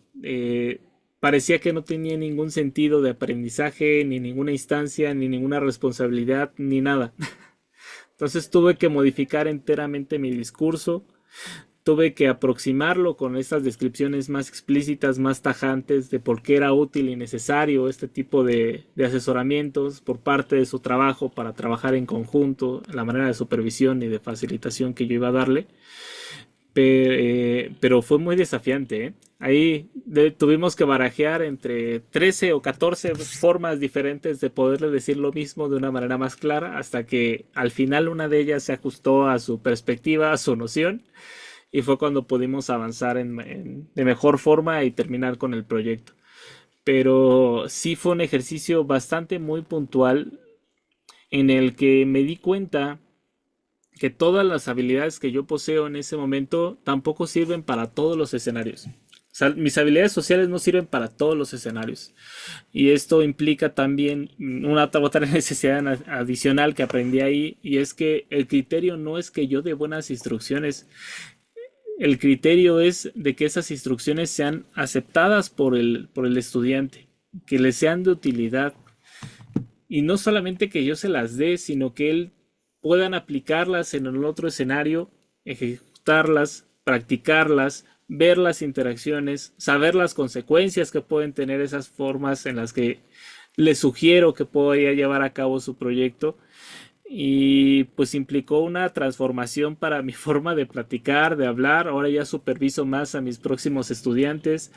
parecía que no tenía ningún sentido de aprendizaje, ni ninguna instancia, ni ninguna responsabilidad, ni nada. Entonces tuve que modificar enteramente mi discurso, tuve que aproximarlo con estas descripciones más explícitas, más tajantes de por qué era útil y necesario este tipo de asesoramientos por parte de su trabajo para trabajar en conjunto, la manera de supervisión y de facilitación que yo iba a darle. Pero fue muy desafiante, ¿eh? Ahí tuvimos que barajear entre 13 o 14 formas diferentes de poderle decir lo mismo de una manera más clara, hasta que al final una de ellas se ajustó a su perspectiva, a su noción, y fue cuando pudimos avanzar de mejor forma y terminar con el proyecto. Pero sí fue un ejercicio bastante muy puntual en el que me di cuenta que todas las habilidades que yo poseo en ese momento tampoco sirven para todos los escenarios. O sea, mis habilidades sociales no sirven para todos los escenarios. Y esto implica también una otra necesidad adicional que aprendí ahí, y es que el criterio no es que yo dé buenas instrucciones. El criterio es de que esas instrucciones sean aceptadas por el estudiante, que le sean de utilidad. Y no solamente que yo se las dé, sino que él puedan aplicarlas en el otro escenario, ejecutarlas, practicarlas, ver las interacciones, saber las consecuencias que pueden tener esas formas en las que le sugiero que pueda llevar a cabo su proyecto. Y pues implicó una transformación para mi forma de platicar, de hablar. Ahora ya superviso más a mis próximos estudiantes,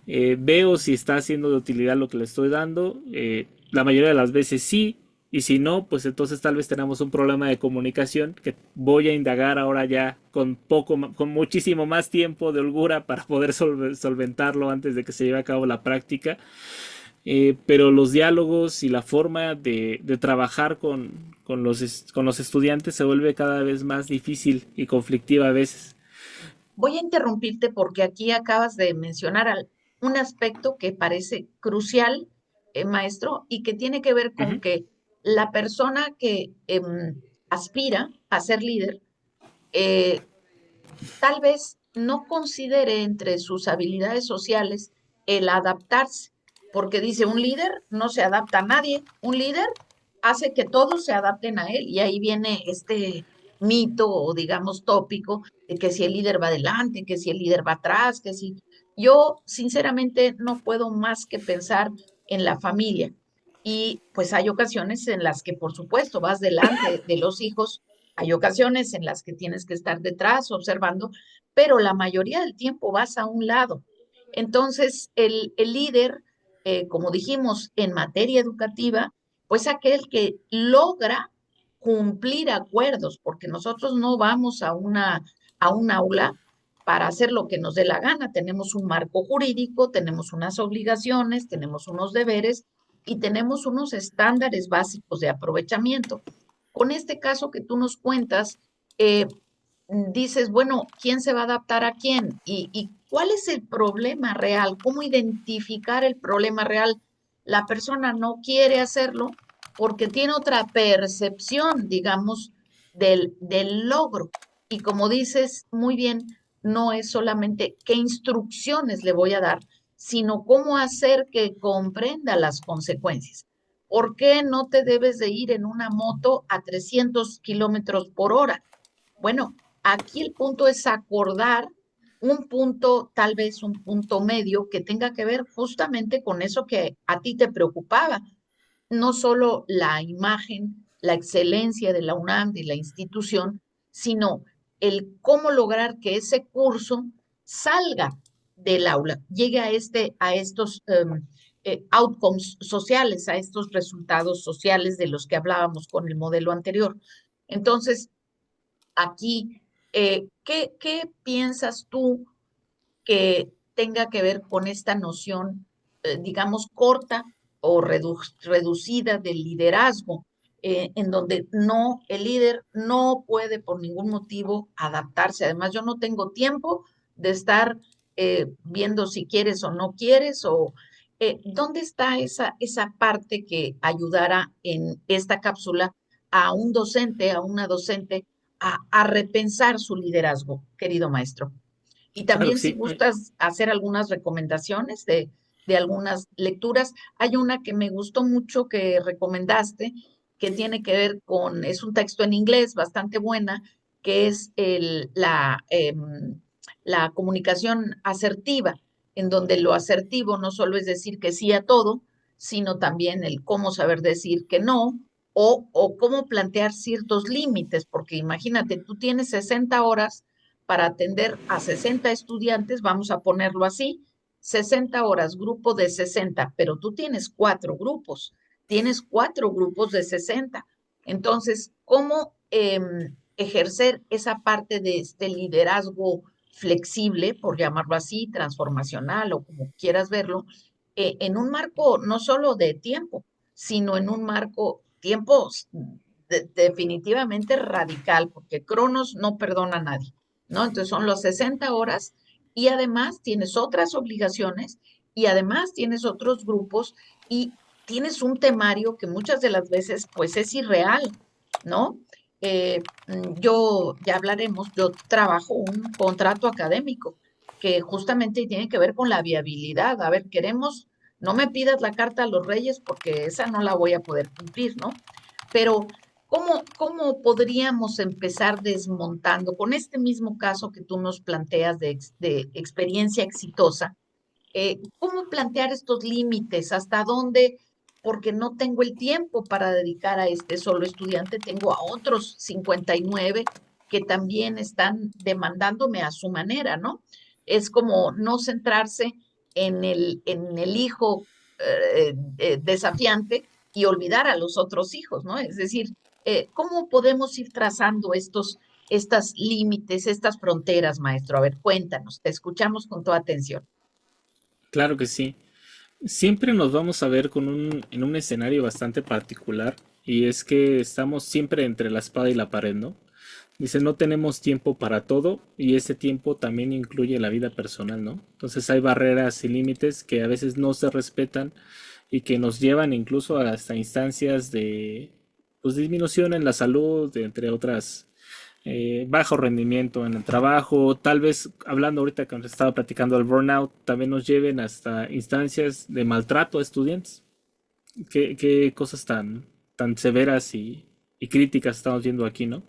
veo si está siendo de utilidad lo que le estoy dando. La mayoría de las veces sí, y si no, pues entonces tal vez tenemos un problema de comunicación que voy a indagar ahora ya con muchísimo más tiempo de holgura para poder solventarlo antes de que se lleve a cabo la práctica. Pero los diálogos y la forma de trabajar con los estudiantes se vuelve cada vez más difícil y conflictiva a veces. Voy a interrumpirte porque aquí acabas de mencionar un aspecto que parece crucial, maestro, y que tiene que ver con Ujú. que la persona que aspira a ser líder, eh, tal vez no considere entre sus habilidades sociales el adaptarse, porque dice, un líder no se adapta a nadie, un líder hace que todos se adapten a él, y ahí viene este mito o digamos tópico de que si el líder va adelante, que si el líder va atrás, que si... Yo sinceramente no puedo más que pensar en la familia, y pues hay ocasiones en las que por supuesto vas delante de los hijos, hay ocasiones en las que tienes que estar detrás observando, pero la mayoría del tiempo vas a un lado. Entonces, el líder, como dijimos, en materia educativa, pues aquel que logra cumplir acuerdos, porque nosotros no vamos a un aula para hacer lo que nos dé la gana. Tenemos un marco jurídico, tenemos unas obligaciones, tenemos unos deberes y tenemos unos estándares básicos de aprovechamiento. Con este caso que tú nos cuentas, dices, bueno, ¿quién se va a adaptar a quién? Y cuál es el problema real? ¿Cómo identificar el problema real? La persona no quiere hacerlo porque tiene otra percepción, digamos, del logro. Y como dices muy bien, no es solamente qué instrucciones le voy a dar, sino cómo hacer que comprenda las consecuencias. ¿Por qué no te debes de ir en una moto a 300 kilómetros por hora? Bueno, aquí el punto es acordar un punto, tal vez un punto medio que tenga que ver justamente con eso que a ti te preocupaba, no solo la imagen, la excelencia de la UNAM, de la institución, sino el cómo lograr que ese curso salga del aula, llegue a estos outcomes sociales, a estos resultados sociales de los que hablábamos con el modelo anterior. Entonces, aquí, ¿qué piensas tú que tenga que ver con esta noción, digamos, corta o reducida del liderazgo, en donde no, el líder no puede por ningún motivo adaptarse? Además, yo no tengo tiempo de estar viendo si quieres o no quieres, o ¿dónde está esa parte que ayudara en esta cápsula a un docente, a una docente, a repensar su liderazgo, querido maestro? Y Claro que también si sí. gustas hacer algunas recomendaciones de algunas lecturas, hay una que me gustó mucho que recomendaste, que tiene que ver con, es un texto en inglés bastante buena, que es la comunicación asertiva, en donde lo asertivo no solo es decir que sí a todo, sino también el cómo saber decir que no, o cómo plantear ciertos límites, porque imagínate, tú tienes 60 horas para atender a 60 estudiantes, vamos a ponerlo así, 60 horas, grupo de 60, pero tú tienes cuatro grupos de 60. Entonces, ¿cómo ejercer esa parte de este liderazgo flexible, por llamarlo así, transformacional o como quieras verlo, en un marco no solo de tiempo, sino en un marco tiempo definitivamente radical, porque Cronos no perdona a nadie, ¿no? Entonces son los 60 horas y además tienes otras obligaciones y además tienes otros grupos y tienes un temario que muchas de las veces pues es irreal, ¿no? Yo, ya hablaremos, yo trabajo un contrato académico que justamente tiene que ver con la viabilidad. A ver, queremos, no me pidas la carta a los reyes porque esa no la voy a poder cumplir, ¿no? Pero ¿cómo podríamos empezar desmontando con este mismo caso que tú nos planteas de experiencia exitosa? ¿Cómo plantear estos límites? ¿Hasta dónde? Porque no tengo el tiempo para dedicar a este solo estudiante, tengo a otros 59 que también están demandándome a su manera, ¿no? Es como no centrarse en el hijo desafiante y olvidar a los otros hijos, ¿no? Es decir, ¿cómo podemos ir trazando estas límites, estas fronteras, maestro? A ver, cuéntanos, te escuchamos con toda atención. Claro que sí. Siempre nos vamos a ver en un escenario bastante particular y es que estamos siempre entre la espada y la pared, ¿no? Dice, no tenemos tiempo para todo y ese tiempo también incluye la vida personal, ¿no? Entonces hay barreras y límites que a veces no se respetan y que nos llevan incluso hasta instancias de pues, disminución en la salud, entre otras, bajo rendimiento en el trabajo, tal vez hablando ahorita que nos estaba platicando del burnout, también nos lleven hasta instancias de maltrato a estudiantes. Qué cosas tan severas y críticas estamos viendo aquí, ¿no?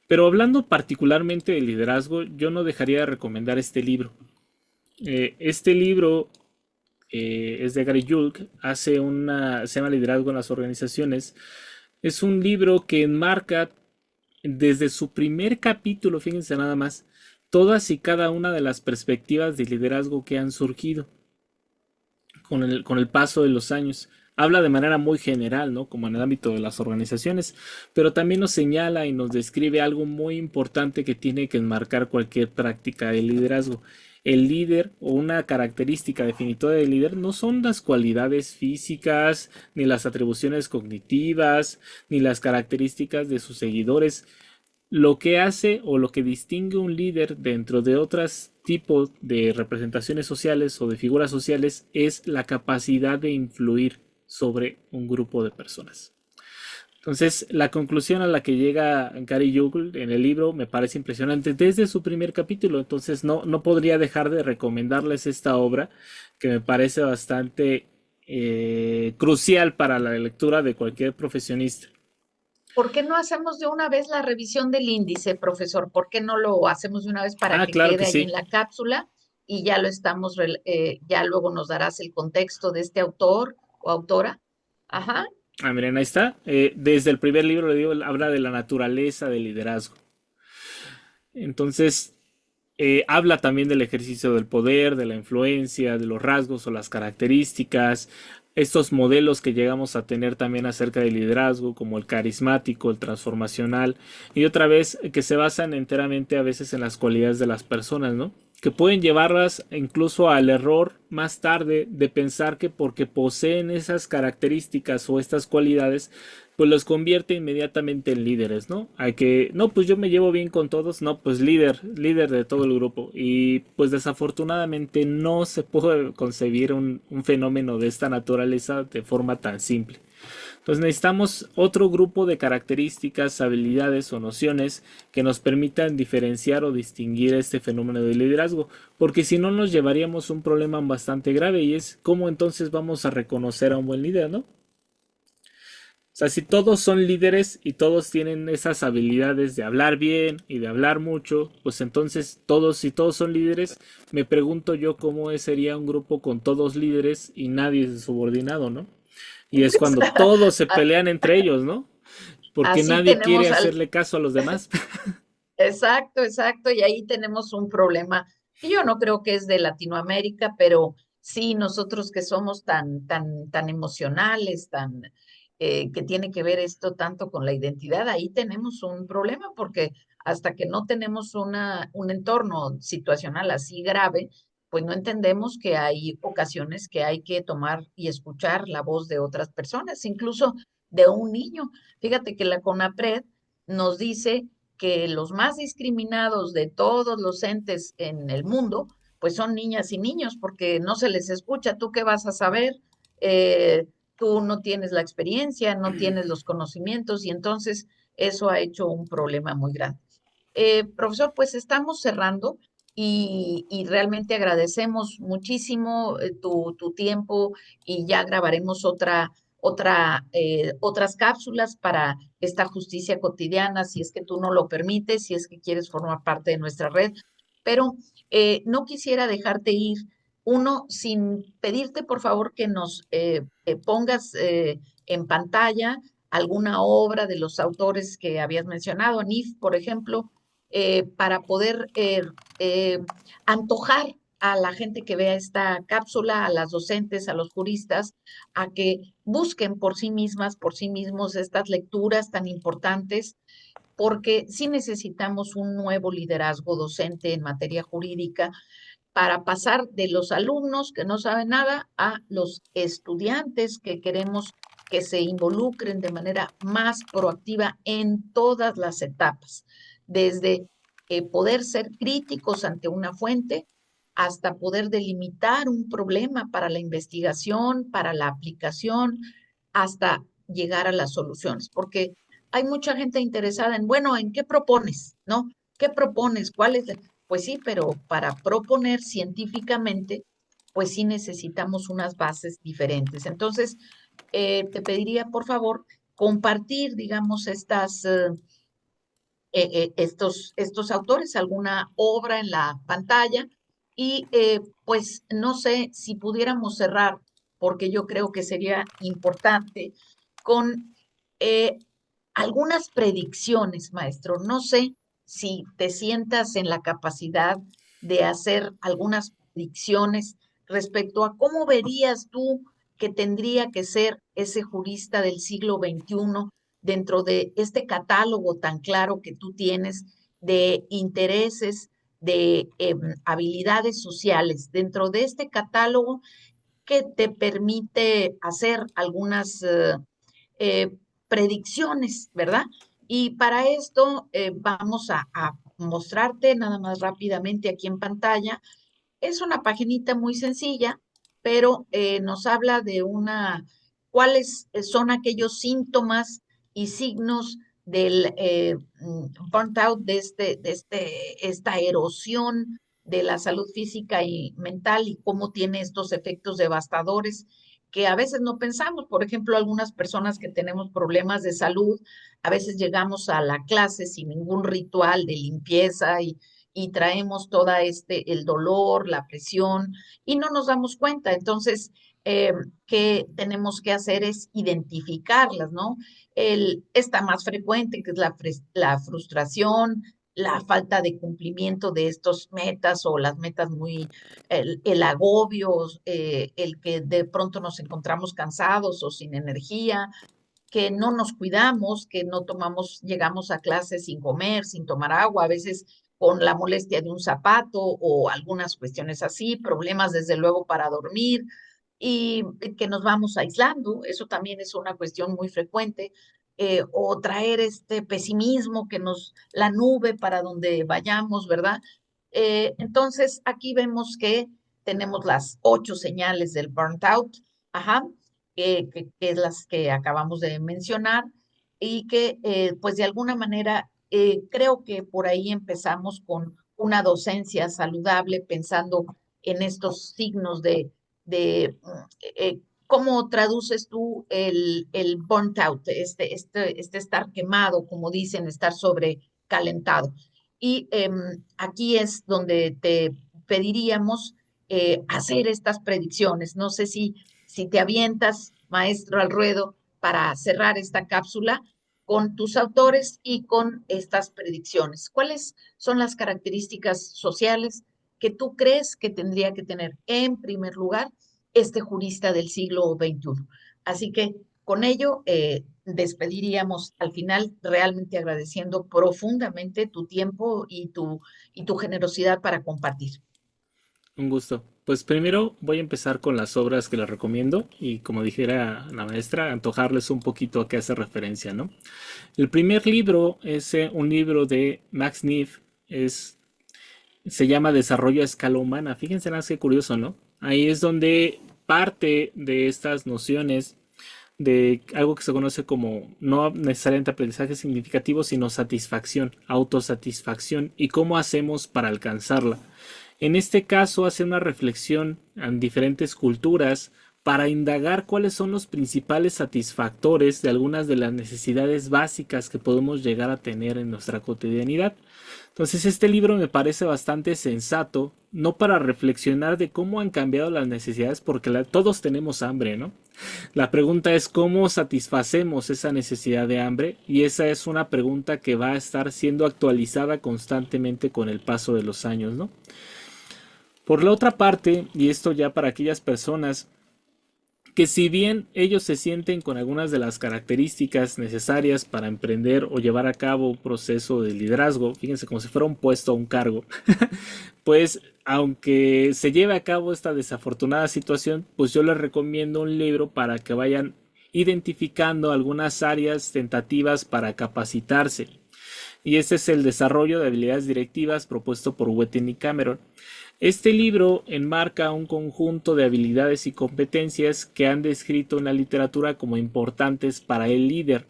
Pero hablando particularmente de liderazgo, yo no dejaría de recomendar este libro. Este libro es de Gary Julk, se llama Liderazgo en las Organizaciones. Es un libro que enmarca desde su primer capítulo, fíjense nada más, todas y cada una de las perspectivas de liderazgo que han surgido con el paso de los años. Habla de manera muy general, ¿no? Como en el ámbito de las organizaciones, pero también nos señala y nos describe algo muy importante que tiene que enmarcar cualquier práctica de liderazgo. El líder o una característica definitoria del líder no son las cualidades físicas, ni las atribuciones cognitivas, ni las características de sus seguidores. Lo que hace o lo que distingue un líder dentro de otros tipos de representaciones sociales o de figuras sociales es la capacidad de influir sobre un grupo de personas. Entonces, la conclusión a la que llega Gary Juhl en el libro me parece impresionante desde su primer capítulo. Entonces, no podría dejar de recomendarles esta obra que me parece bastante crucial para la lectura de cualquier profesionista. ¿Por qué no hacemos de una vez la revisión del índice, profesor? ¿Por qué no lo hacemos de una vez para Ah, que claro que quede ahí en sí. la cápsula y ya lo ya luego nos darás el contexto de este autor o autora? Ajá. Ah, miren, ahí está. Desde el primer libro le digo, habla de la naturaleza del liderazgo. Entonces, habla también del ejercicio del poder, de la influencia, de los rasgos o las características, estos modelos que llegamos a tener también acerca del liderazgo, como el carismático, el transformacional, y otra vez que se basan enteramente a veces en las cualidades de las personas, ¿no? Que pueden llevarlas incluso al error más tarde de pensar que porque poseen esas características o estas cualidades, pues los convierte inmediatamente en líderes, ¿no? Hay que, no, pues yo me llevo bien con todos, no, pues líder de todo el grupo. Y pues desafortunadamente no se puede concebir un fenómeno de esta naturaleza de forma tan simple. Entonces necesitamos otro grupo de características, habilidades o nociones que nos permitan diferenciar o distinguir este fenómeno de liderazgo, porque si no nos llevaríamos un problema bastante grave y es cómo entonces vamos a reconocer a un buen líder, ¿no? O sea, si todos son líderes y todos tienen esas habilidades de hablar bien y de hablar mucho, pues entonces todos, si todos son líderes, me pregunto yo cómo sería un grupo con todos líderes y nadie es subordinado, ¿no? Y es cuando todos se pelean entre ellos, ¿no? Porque Así nadie quiere tenemos al, hacerle caso a los demás. exacto, exacto, y ahí tenemos un problema que yo no creo que es de Latinoamérica, pero sí nosotros que somos tan emocionales, que tiene que ver esto tanto con la identidad, ahí tenemos un problema porque hasta que no tenemos un entorno situacional así grave, pues no entendemos que hay ocasiones que hay que tomar y escuchar la voz de otras personas, incluso de un niño. Fíjate que la CONAPRED nos dice que los más discriminados de todos los entes en el mundo, pues son niñas y niños, porque no se les escucha. ¿Tú qué vas a saber? Tú no tienes la experiencia, no tienes los conocimientos y entonces eso ha hecho un problema muy grande. Profesor, pues estamos cerrando y realmente agradecemos muchísimo tu tiempo y ya grabaremos otras cápsulas para esta justicia cotidiana, si es que tú no lo permites, si es que quieres formar parte de nuestra red. Pero no quisiera dejarte ir, uno, sin pedirte por favor que nos pongas en pantalla alguna obra de los autores que habías mencionado, Nif, por ejemplo, para poder eh, antojar a la gente que vea esta cápsula, a las docentes, a los juristas, a que busquen por sí mismas, por sí mismos estas lecturas tan importantes, porque sí necesitamos un nuevo liderazgo docente en materia jurídica para pasar de los alumnos que no saben nada a los estudiantes que queremos que se involucren de manera más proactiva en todas las etapas, desde poder ser críticos ante una fuente hasta poder delimitar un problema para la investigación, para la aplicación, hasta llegar a las soluciones, porque hay mucha gente interesada en, bueno, ¿en qué propones? ¿No? ¿Qué propones? ¿Cuál es? Pues sí, pero para proponer científicamente, pues sí necesitamos unas bases diferentes. Entonces, te pediría, por favor, compartir, digamos, estos autores, alguna obra en la pantalla y pues no sé si pudiéramos cerrar, porque yo creo que sería importante, con eh, algunas predicciones, maestro. No sé si te sientas en la capacidad de hacer algunas predicciones respecto a cómo verías tú que tendría que ser ese jurista del siglo XXI dentro de este catálogo tan claro que tú tienes de intereses, de habilidades sociales. Dentro de este catálogo que te permite hacer algunas eh, predicciones, ¿verdad? Y para esto vamos a mostrarte nada más rápidamente aquí en pantalla. Es una paginita muy sencilla, pero nos habla de cuáles son aquellos síntomas y signos del burnt out, esta erosión de la salud física y mental y cómo tiene estos efectos devastadores que a veces no pensamos. Por ejemplo, algunas personas que tenemos problemas de salud, a veces llegamos a la clase sin ningún ritual de limpieza y traemos toda el dolor, la presión y no nos damos cuenta. Entonces, ¿qué tenemos que hacer es identificarlas, ¿no? Esta más frecuente, que es la frustración, la falta de cumplimiento de estos metas o las metas el agobio, el que de pronto nos encontramos cansados o sin energía, que no nos cuidamos, que no tomamos, llegamos a clases sin comer, sin tomar agua, a veces con la molestia de un zapato o algunas cuestiones así, problemas desde luego para dormir y que nos vamos aislando, eso también es una cuestión muy frecuente, o traer este pesimismo que la nube para donde vayamos, ¿verdad? Entonces, aquí vemos que tenemos las 8 señales del burnt out, ajá, que es las que acabamos de mencionar, y que pues de alguna manera creo que por ahí empezamos con una docencia saludable pensando en estos signos de cómo traduces tú el burnt out, este estar quemado, como dicen, estar sobrecalentado. Y aquí es donde te pediríamos hacer estas predicciones. No sé si te avientas, maestro, al ruedo para cerrar esta cápsula con tus autores y con estas predicciones. ¿Cuáles son las características sociales que tú crees que tendría que tener en primer lugar este jurista del siglo XXI? Así que con ello despediríamos al final realmente agradeciendo profundamente tu tiempo y tu generosidad para compartir. Un gusto. Pues primero voy a empezar con las obras que les recomiendo y como dijera la maestra, antojarles un poquito a qué hace referencia, ¿no? El primer libro es un libro de Max Neff, se llama Desarrollo a escala humana. Fíjense nada más qué curioso, ¿no? Ahí es donde parte de estas nociones de algo que se conoce como no necesariamente aprendizaje significativo, sino satisfacción, autosatisfacción y cómo hacemos para alcanzarla. En este caso hace una reflexión en diferentes culturas para indagar cuáles son los principales satisfactores de algunas de las necesidades básicas que podemos llegar a tener en nuestra cotidianidad. Entonces este libro me parece bastante sensato, no para reflexionar de cómo han cambiado las necesidades, porque todos tenemos hambre, ¿no? La pregunta es cómo satisfacemos esa necesidad de hambre, y esa es una pregunta que va a estar siendo actualizada constantemente con el paso de los años, ¿no? Por la otra parte, y esto ya para aquellas personas que si bien ellos se sienten con algunas de las características necesarias para emprender o llevar a cabo un proceso de liderazgo, fíjense como si fuera un puesto o un cargo, pues aunque se lleve a cabo esta desafortunada situación, pues yo les recomiendo un libro para que vayan identificando algunas áreas tentativas para capacitarse. Y este es el desarrollo de habilidades directivas propuesto por Wettin y Cameron. Este libro enmarca un conjunto de habilidades y competencias que han descrito en la literatura como importantes para el líder.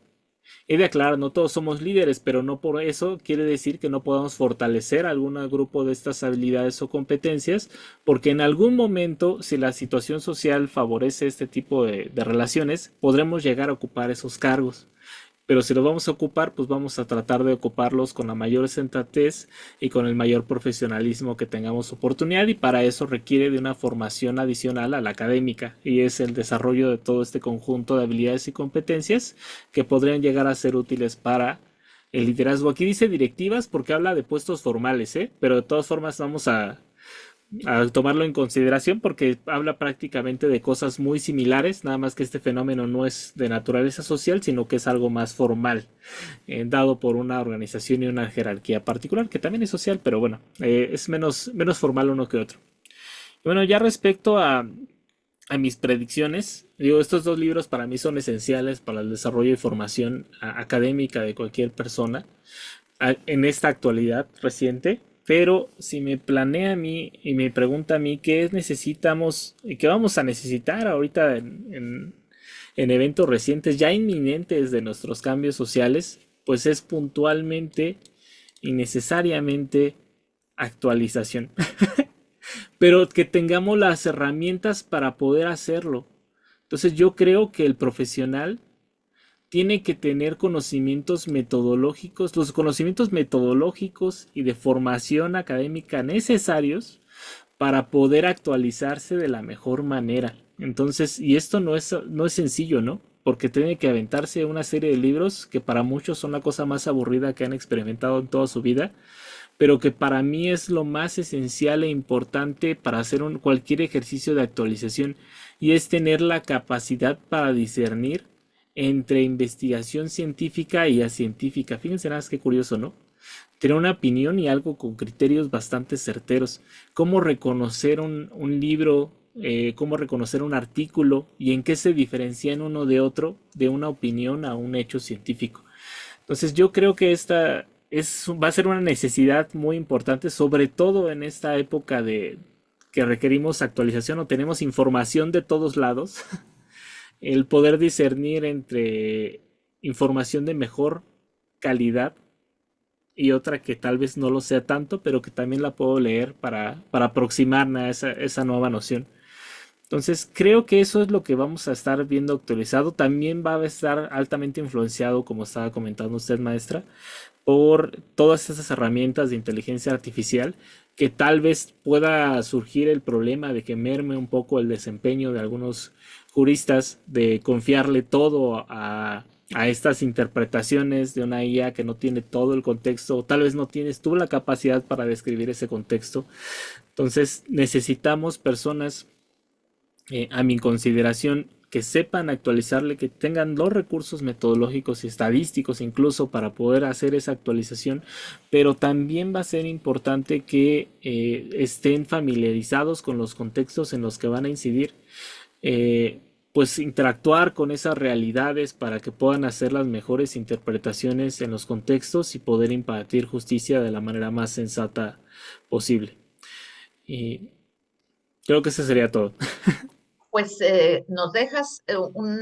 He de aclarar, no todos somos líderes, pero no por eso quiere decir que no podamos fortalecer algún grupo de estas habilidades o competencias, porque en algún momento, si la situación social favorece este tipo de relaciones, podremos llegar a ocupar esos cargos. Pero si los vamos a ocupar, pues vamos a tratar de ocuparlos con la mayor sensatez y con el mayor profesionalismo que tengamos oportunidad, y para eso requiere de una formación adicional a la académica, y es el desarrollo de todo este conjunto de habilidades y competencias que podrían llegar a ser útiles para el liderazgo. Aquí dice directivas porque habla de puestos formales, pero de todas formas vamos a tomarlo en consideración porque habla prácticamente de cosas muy similares, nada más que este fenómeno no es de naturaleza social, sino que es algo más formal, dado por una organización y una jerarquía particular, que también es social, pero bueno, es menos formal uno que otro. Y bueno, ya respecto a mis predicciones, digo, estos dos libros para mí son esenciales para el desarrollo y formación académica de cualquier persona en esta actualidad reciente. Pero si me planea a mí y me pregunta a mí qué necesitamos y qué vamos a necesitar ahorita en eventos recientes, ya inminentes de nuestros cambios sociales, pues es puntualmente y necesariamente actualización. Pero que tengamos las herramientas para poder hacerlo. Entonces yo creo que el profesional tiene que tener conocimientos metodológicos, los conocimientos metodológicos y de formación académica necesarios para poder actualizarse de la mejor manera. Entonces, y esto no es sencillo, ¿no? porque tiene que aventarse una serie de libros que para muchos son la cosa más aburrida que han experimentado en toda su vida, pero que para mí es lo más esencial e importante para hacer cualquier ejercicio de actualización, y es tener la capacidad para discernir entre investigación científica y científica. Fíjense nada más qué curioso, ¿no? Tener una opinión y algo con criterios bastante certeros. Cómo reconocer un libro, cómo reconocer un artículo y en qué se diferencian uno de otro, de una opinión a un hecho científico. Entonces yo creo que va a ser una necesidad muy importante, sobre todo en esta época de que requerimos actualización o tenemos información de todos lados, el poder discernir entre información de mejor calidad y otra que tal vez no lo sea tanto, pero que también la puedo leer para aproximarme a esa nueva noción. Entonces creo que eso es lo que vamos a estar viendo actualizado. También va a estar altamente influenciado, como estaba comentando usted, maestra, por todas esas herramientas de inteligencia artificial, que tal vez pueda surgir el problema de que merme un poco el desempeño de algunos juristas de confiarle todo a estas interpretaciones de una IA que no tiene todo el contexto, o tal vez no tienes tú la capacidad para describir ese contexto. Entonces necesitamos personas, a mi consideración, que sepan actualizarle, que tengan los recursos metodológicos y estadísticos incluso para poder hacer esa actualización, pero también va a ser importante que estén familiarizados con los contextos en los que van a incidir, pues interactuar con esas realidades para que puedan hacer las mejores interpretaciones en los contextos y poder impartir justicia de la manera más sensata posible. Y creo que eso sería todo. Pues nos dejas un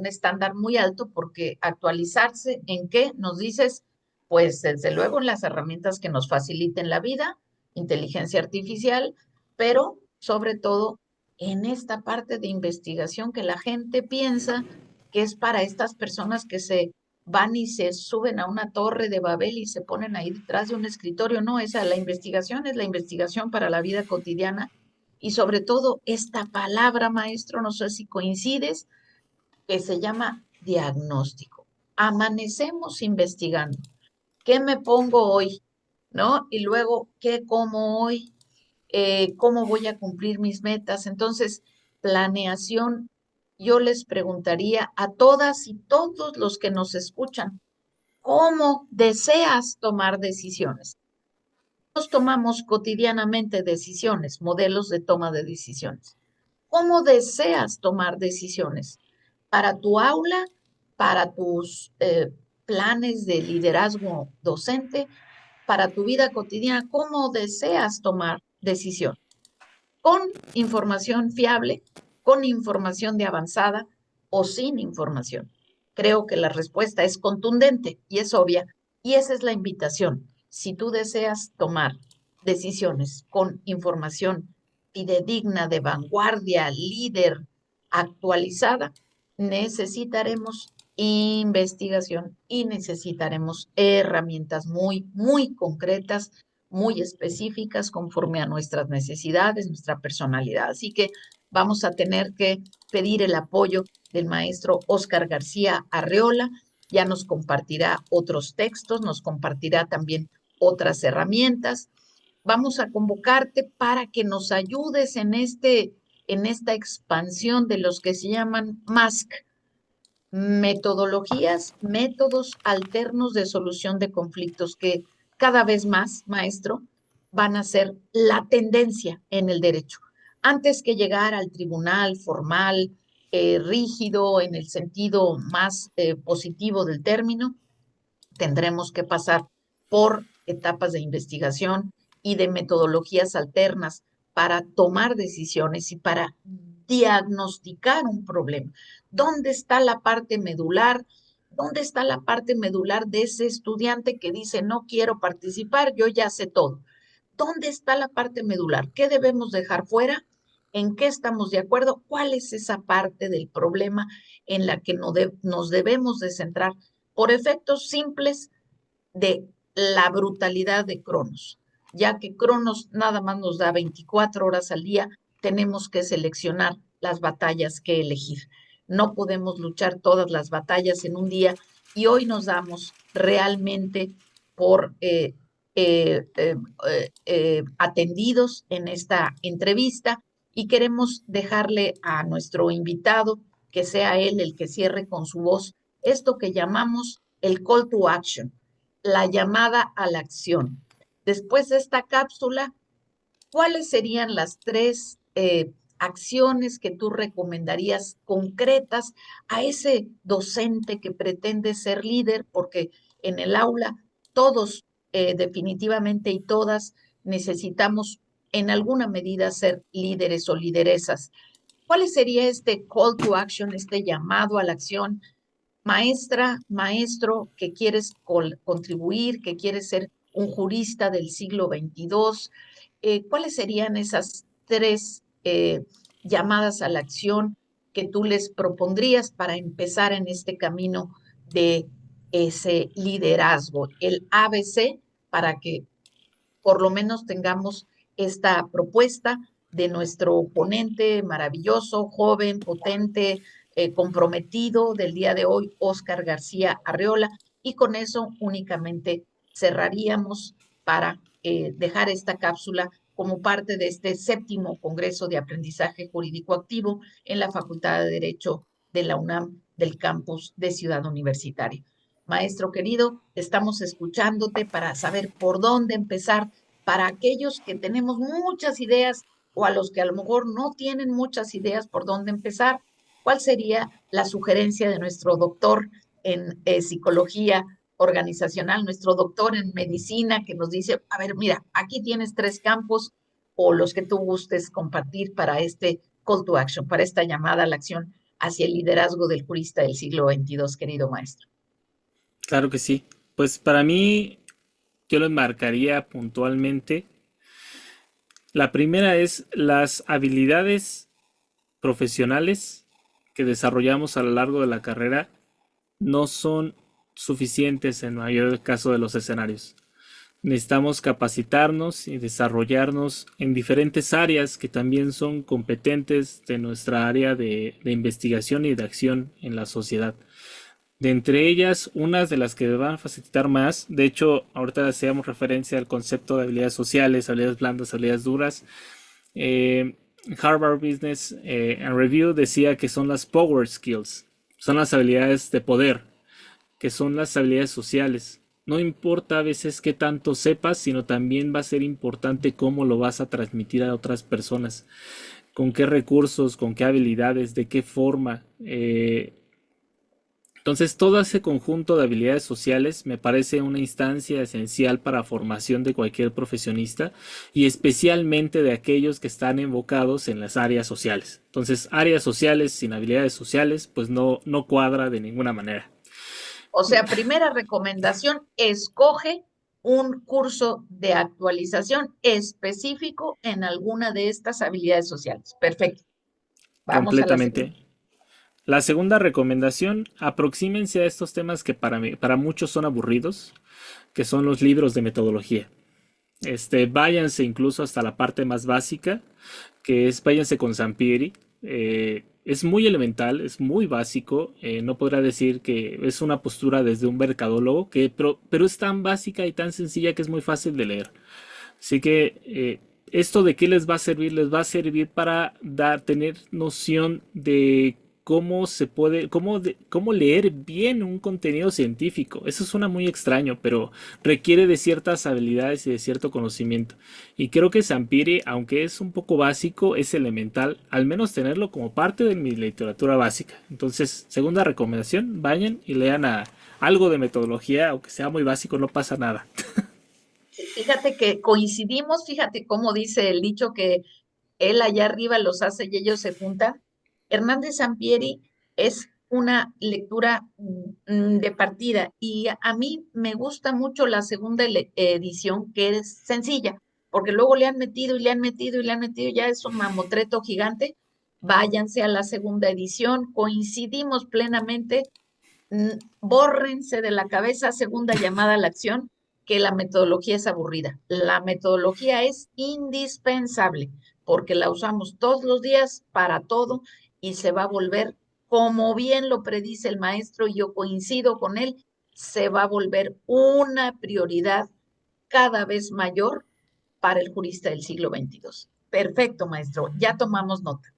estándar muy alto porque actualizarse en qué nos dices, pues desde luego en las herramientas que nos faciliten la vida, inteligencia artificial, pero sobre todo en esta parte de investigación que la gente piensa que es para estas personas que se van y se suben a una torre de Babel y se ponen ahí detrás de un escritorio. No, esa la investigación es la investigación para la vida cotidiana y sobre todo esta palabra, maestro, no sé si coincides, que se llama diagnóstico. Amanecemos investigando. ¿Qué me pongo hoy? ¿No? Y luego, ¿qué como hoy? ¿Cómo voy a cumplir mis metas? Entonces, planeación, yo les preguntaría a todas y todos los que nos escuchan, ¿cómo deseas tomar decisiones? Nos tomamos cotidianamente decisiones, modelos de toma de decisiones. ¿Cómo deseas tomar decisiones? Para tu aula, para tus planes de liderazgo docente, para tu vida cotidiana, ¿cómo deseas tomar decisión? ¿Con información fiable, con información de avanzada o sin información? Creo que la respuesta es contundente y es obvia, y esa es la invitación. Si tú deseas tomar decisiones con información fidedigna, de vanguardia, líder, actualizada, necesitaremos investigación y necesitaremos herramientas muy, muy concretas, muy específicas conforme a nuestras necesidades, nuestra personalidad. Así que vamos a tener que pedir el apoyo del maestro Óscar García Arreola. Ya nos compartirá otros textos, nos compartirá también otras herramientas. Vamos a convocarte para que nos ayudes en esta expansión de los que se llaman MASC, metodologías, métodos alternos de solución de conflictos, que cada vez más, maestro, van a ser la tendencia en el derecho. Antes que llegar al tribunal formal, rígido, en el sentido más positivo del término, tendremos que pasar por etapas de investigación y de metodologías alternas para tomar decisiones y para diagnosticar un problema. ¿Dónde está la parte medular? ¿Dónde está la parte medular de ese estudiante que dice, no quiero participar, yo ya sé todo? ¿Dónde está la parte medular? ¿Qué debemos dejar fuera? ¿En qué estamos de acuerdo? ¿Cuál es esa parte del problema en la que nos debemos de centrar por efectos simples de la brutalidad de Cronos? Ya que Cronos nada más nos da 24 horas al día, tenemos que seleccionar las batallas que elegir. no podemos luchar todas las batallas en un día y hoy nos damos realmente por atendidos en esta entrevista y queremos dejarle a nuestro invitado que sea él el que cierre con su voz esto que llamamos el call to action, la llamada a la acción. Después de esta cápsula, ¿cuáles serían las tres acciones que tú recomendarías concretas a ese docente que pretende ser líder? Porque en el aula todos definitivamente y todas necesitamos en alguna medida ser líderes o lideresas. ¿Cuál sería este call to action, este llamado a la acción? Maestra, maestro, que quieres contribuir, que quieres ser un jurista del siglo XXII, ¿cuáles serían esas tres llamadas a la acción que tú les propondrías para empezar en este camino de ese liderazgo, el ABC, para que por lo menos tengamos esta propuesta de nuestro ponente maravilloso, joven, potente, comprometido del día de hoy, Óscar García Arreola, y con eso únicamente cerraríamos para dejar esta cápsula como parte de este séptimo Congreso de Aprendizaje Jurídico Activo en la Facultad de Derecho de la UNAM del campus de Ciudad Universitaria. Maestro querido, estamos escuchándote para saber por dónde empezar para aquellos que tenemos muchas ideas o a los que a lo mejor no tienen muchas ideas por dónde empezar. ¿Cuál sería la sugerencia de nuestro doctor en psicología organizacional, nuestro doctor en medicina, que nos dice, a ver, mira, aquí tienes tres campos o los que tú gustes compartir para este call to action, para esta llamada a la acción hacia el liderazgo del jurista del siglo XXII, querido maestro? Claro que sí. Pues para mí, yo lo enmarcaría puntualmente. La primera es las habilidades profesionales que desarrollamos a lo largo de la carrera no son suficientes en mayor caso de los escenarios. Necesitamos capacitarnos y desarrollarnos en diferentes áreas que también son competentes de nuestra área de investigación y de acción en la sociedad. De entre ellas, unas de las que me van a facilitar más, de hecho, ahorita hacíamos referencia al concepto de habilidades sociales, habilidades blandas, habilidades duras. Eh, Harvard Business and Review decía que son las power skills, son las habilidades de poder, que son las habilidades sociales. No importa a veces qué tanto sepas, sino también va a ser importante cómo lo vas a transmitir a otras personas, con qué recursos, con qué habilidades, de qué forma. Entonces, todo ese conjunto de habilidades sociales me parece una instancia esencial para la formación de cualquier profesionista y especialmente de aquellos que están enfocados en las áreas sociales. Entonces, áreas sociales sin habilidades sociales, pues no cuadra de ninguna manera. O sea, primera recomendación, escoge un curso de actualización específico en alguna de estas habilidades sociales. Perfecto. Vamos a la segunda. Completamente. La segunda recomendación, aproxímense a estos temas que para muchos son aburridos, que son los libros de metodología. Váyanse incluso hasta la parte más básica, que es váyanse con Sampieri. Es muy elemental, es muy básico. No podrá decir que es una postura desde un mercadólogo, pero es tan básica y tan sencilla que es muy fácil de leer. Así que esto de qué les va a servir para tener noción de cómo se puede, cómo leer bien un contenido científico. Eso suena muy extraño, pero requiere de ciertas habilidades y de cierto conocimiento. Y creo que Sampieri, aunque es un poco básico, es elemental, al menos tenerlo como parte de mi literatura básica. Entonces, segunda recomendación, vayan y lean algo de metodología, aunque sea muy básico, no pasa nada. Fíjate que coincidimos, fíjate cómo dice el dicho que él allá arriba los hace y ellos se juntan. Hernández Sampieri es una lectura de partida y a mí me gusta mucho la segunda edición que es sencilla, porque luego le han metido y le han metido y le han metido, ya es un mamotreto gigante. Váyanse a la segunda edición, coincidimos plenamente, bórrense de la cabeza, segunda llamada a la acción, que la metodología es aburrida. La metodología es indispensable porque la usamos todos los días para todo y se va a volver como bien lo predice el maestro, y yo coincido con él, se va a volver una prioridad cada vez mayor para el jurista del siglo XXII. Perfecto, maestro. Ya tomamos nota.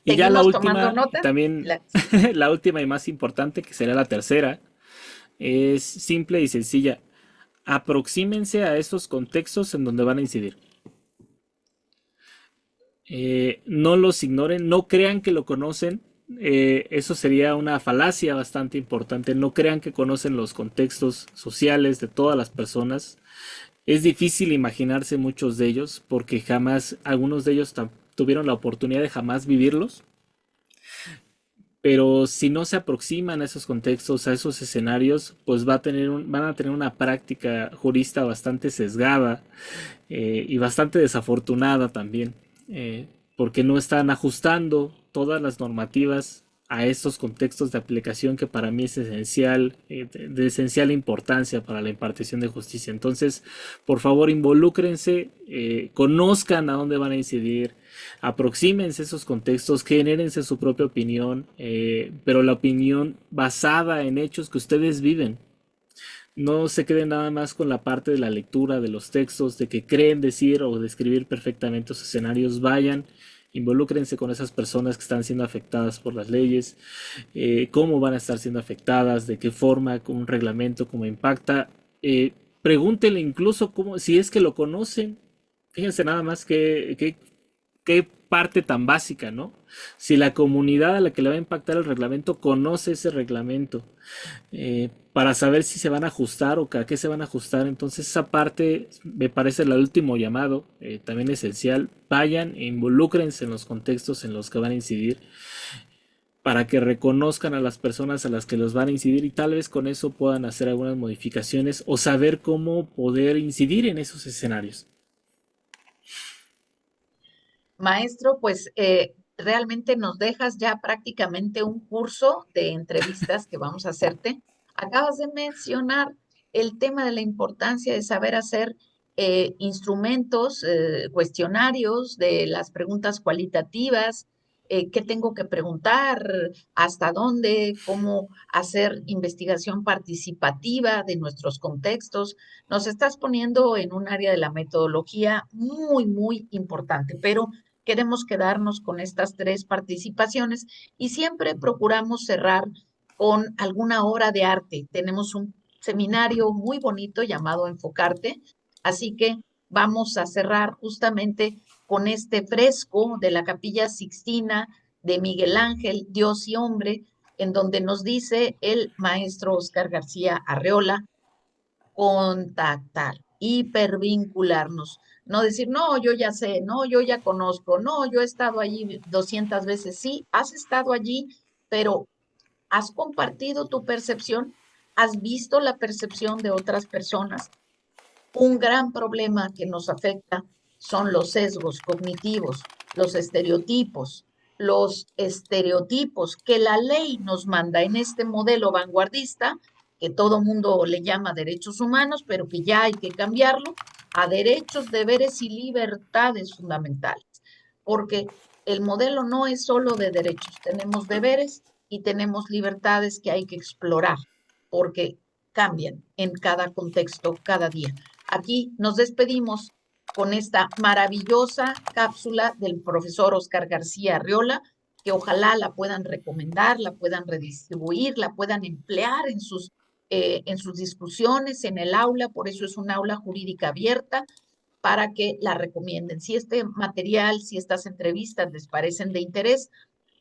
Y ya la ¿Seguimos tomando última, y nota? también la última y más importante, que será la tercera, es simple y sencilla. Aproxímense a esos contextos en donde van a incidir. No los ignoren, no crean que lo conocen. Eso sería una falacia bastante importante. No crean que conocen los contextos sociales de todas las personas. Es difícil imaginarse muchos de ellos porque jamás, algunos de ellos tuvieron la oportunidad de jamás vivirlos. Pero si no se aproximan a esos contextos, a esos escenarios, pues van a tener una práctica jurista bastante sesgada, y bastante desafortunada también, porque no están ajustando todas las normativas a estos contextos de aplicación que para mí es esencial, de esencial importancia para la impartición de justicia. Entonces, por favor, involúcrense, conozcan a dónde van a incidir, aproxímense a esos contextos, genérense su propia opinión, pero la opinión basada en hechos que ustedes viven. No se queden nada más con la parte de la lectura de los textos, de que creen decir o describir perfectamente los escenarios. Vayan, involúcrense con esas personas que están siendo afectadas por las leyes, cómo van a estar siendo afectadas, de qué forma, con un reglamento, cómo impacta. Pregúntenle incluso cómo, si es que lo conocen. Fíjense nada más qué parte tan básica, ¿no? Si la comunidad a la que le va a impactar el reglamento conoce ese reglamento, para saber si se van a ajustar o a qué se van a ajustar. Entonces esa parte me parece el último llamado, también esencial. Vayan e involúcrense en los contextos en los que van a incidir para que reconozcan a las personas a las que los van a incidir, y tal vez con eso puedan hacer algunas modificaciones o saber cómo poder incidir en esos escenarios. Maestro, pues realmente nos dejas ya prácticamente un curso de entrevistas que vamos a hacerte. Acabas de mencionar el tema de la importancia de saber hacer instrumentos, cuestionarios, de las preguntas cualitativas, qué tengo que preguntar, hasta dónde, cómo hacer investigación participativa de nuestros contextos. Nos estás poniendo en un área de la metodología muy, muy importante, pero queremos quedarnos con estas tres participaciones y siempre procuramos cerrar con alguna obra de arte. Tenemos un seminario muy bonito llamado Enfocarte, así que vamos a cerrar justamente con este fresco de la Capilla Sixtina de Miguel Ángel, Dios y Hombre, en donde nos dice el maestro Oscar García Arreola: contactar, hipervincularnos. No decir, no, yo ya sé, no, yo ya conozco, no, yo he estado allí 200 veces. Sí, has estado allí, pero has compartido tu percepción, has visto la percepción de otras personas. Un gran problema que nos afecta son los sesgos cognitivos, los estereotipos que la ley nos manda en este modelo vanguardista, que todo mundo le llama derechos humanos, pero que ya hay que cambiarlo a derechos, deberes y libertades fundamentales, porque el modelo no es solo de derechos, tenemos deberes y tenemos libertades que hay que explorar, porque cambian en cada contexto, cada día. Aquí nos despedimos con esta maravillosa cápsula del profesor Oscar García Arriola, que ojalá la puedan recomendar, la puedan redistribuir, la puedan emplear en sus discusiones en el aula. Por eso es un aula jurídica abierta, para que la recomienden. Si este material, si estas entrevistas les parecen de interés,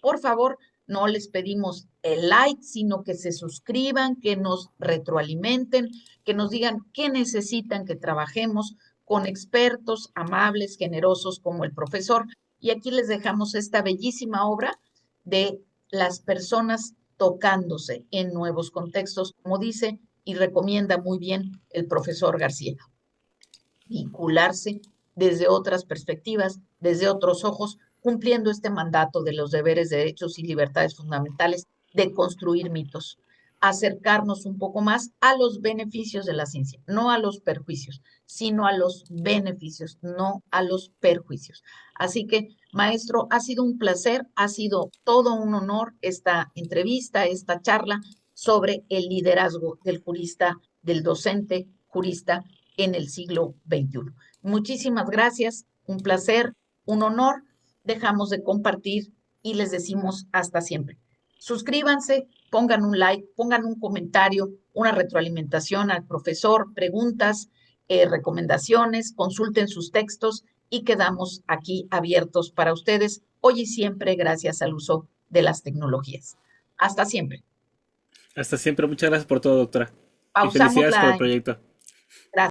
por favor, no les pedimos el like, sino que se suscriban, que nos retroalimenten, que nos digan qué necesitan que trabajemos con expertos amables, generosos como el profesor. Y aquí les dejamos esta bellísima obra de las personas tocándose en nuevos contextos, como dice y recomienda muy bien el profesor García: vincularse desde otras perspectivas, desde otros ojos, cumpliendo este mandato de los deberes, derechos y libertades fundamentales, de construir mitos. acercarnos un poco más a los beneficios de la ciencia, no a los perjuicios, sino a los beneficios, no a los perjuicios. Así que, maestro, ha sido un placer, ha sido todo un honor esta entrevista, esta charla sobre el liderazgo del jurista, del docente jurista en el siglo XXI. Muchísimas gracias, un placer, un honor. Dejamos de compartir y les decimos hasta siempre. Suscríbanse, pongan un like, pongan un comentario, una retroalimentación al profesor, preguntas, recomendaciones, consulten sus textos y quedamos aquí abiertos para ustedes hoy y siempre gracias al uso de las tecnologías. Hasta siempre. Hasta siempre. Muchas gracias por todo, doctora. Y Pausamos felicidades por el la... proyecto. Gracias.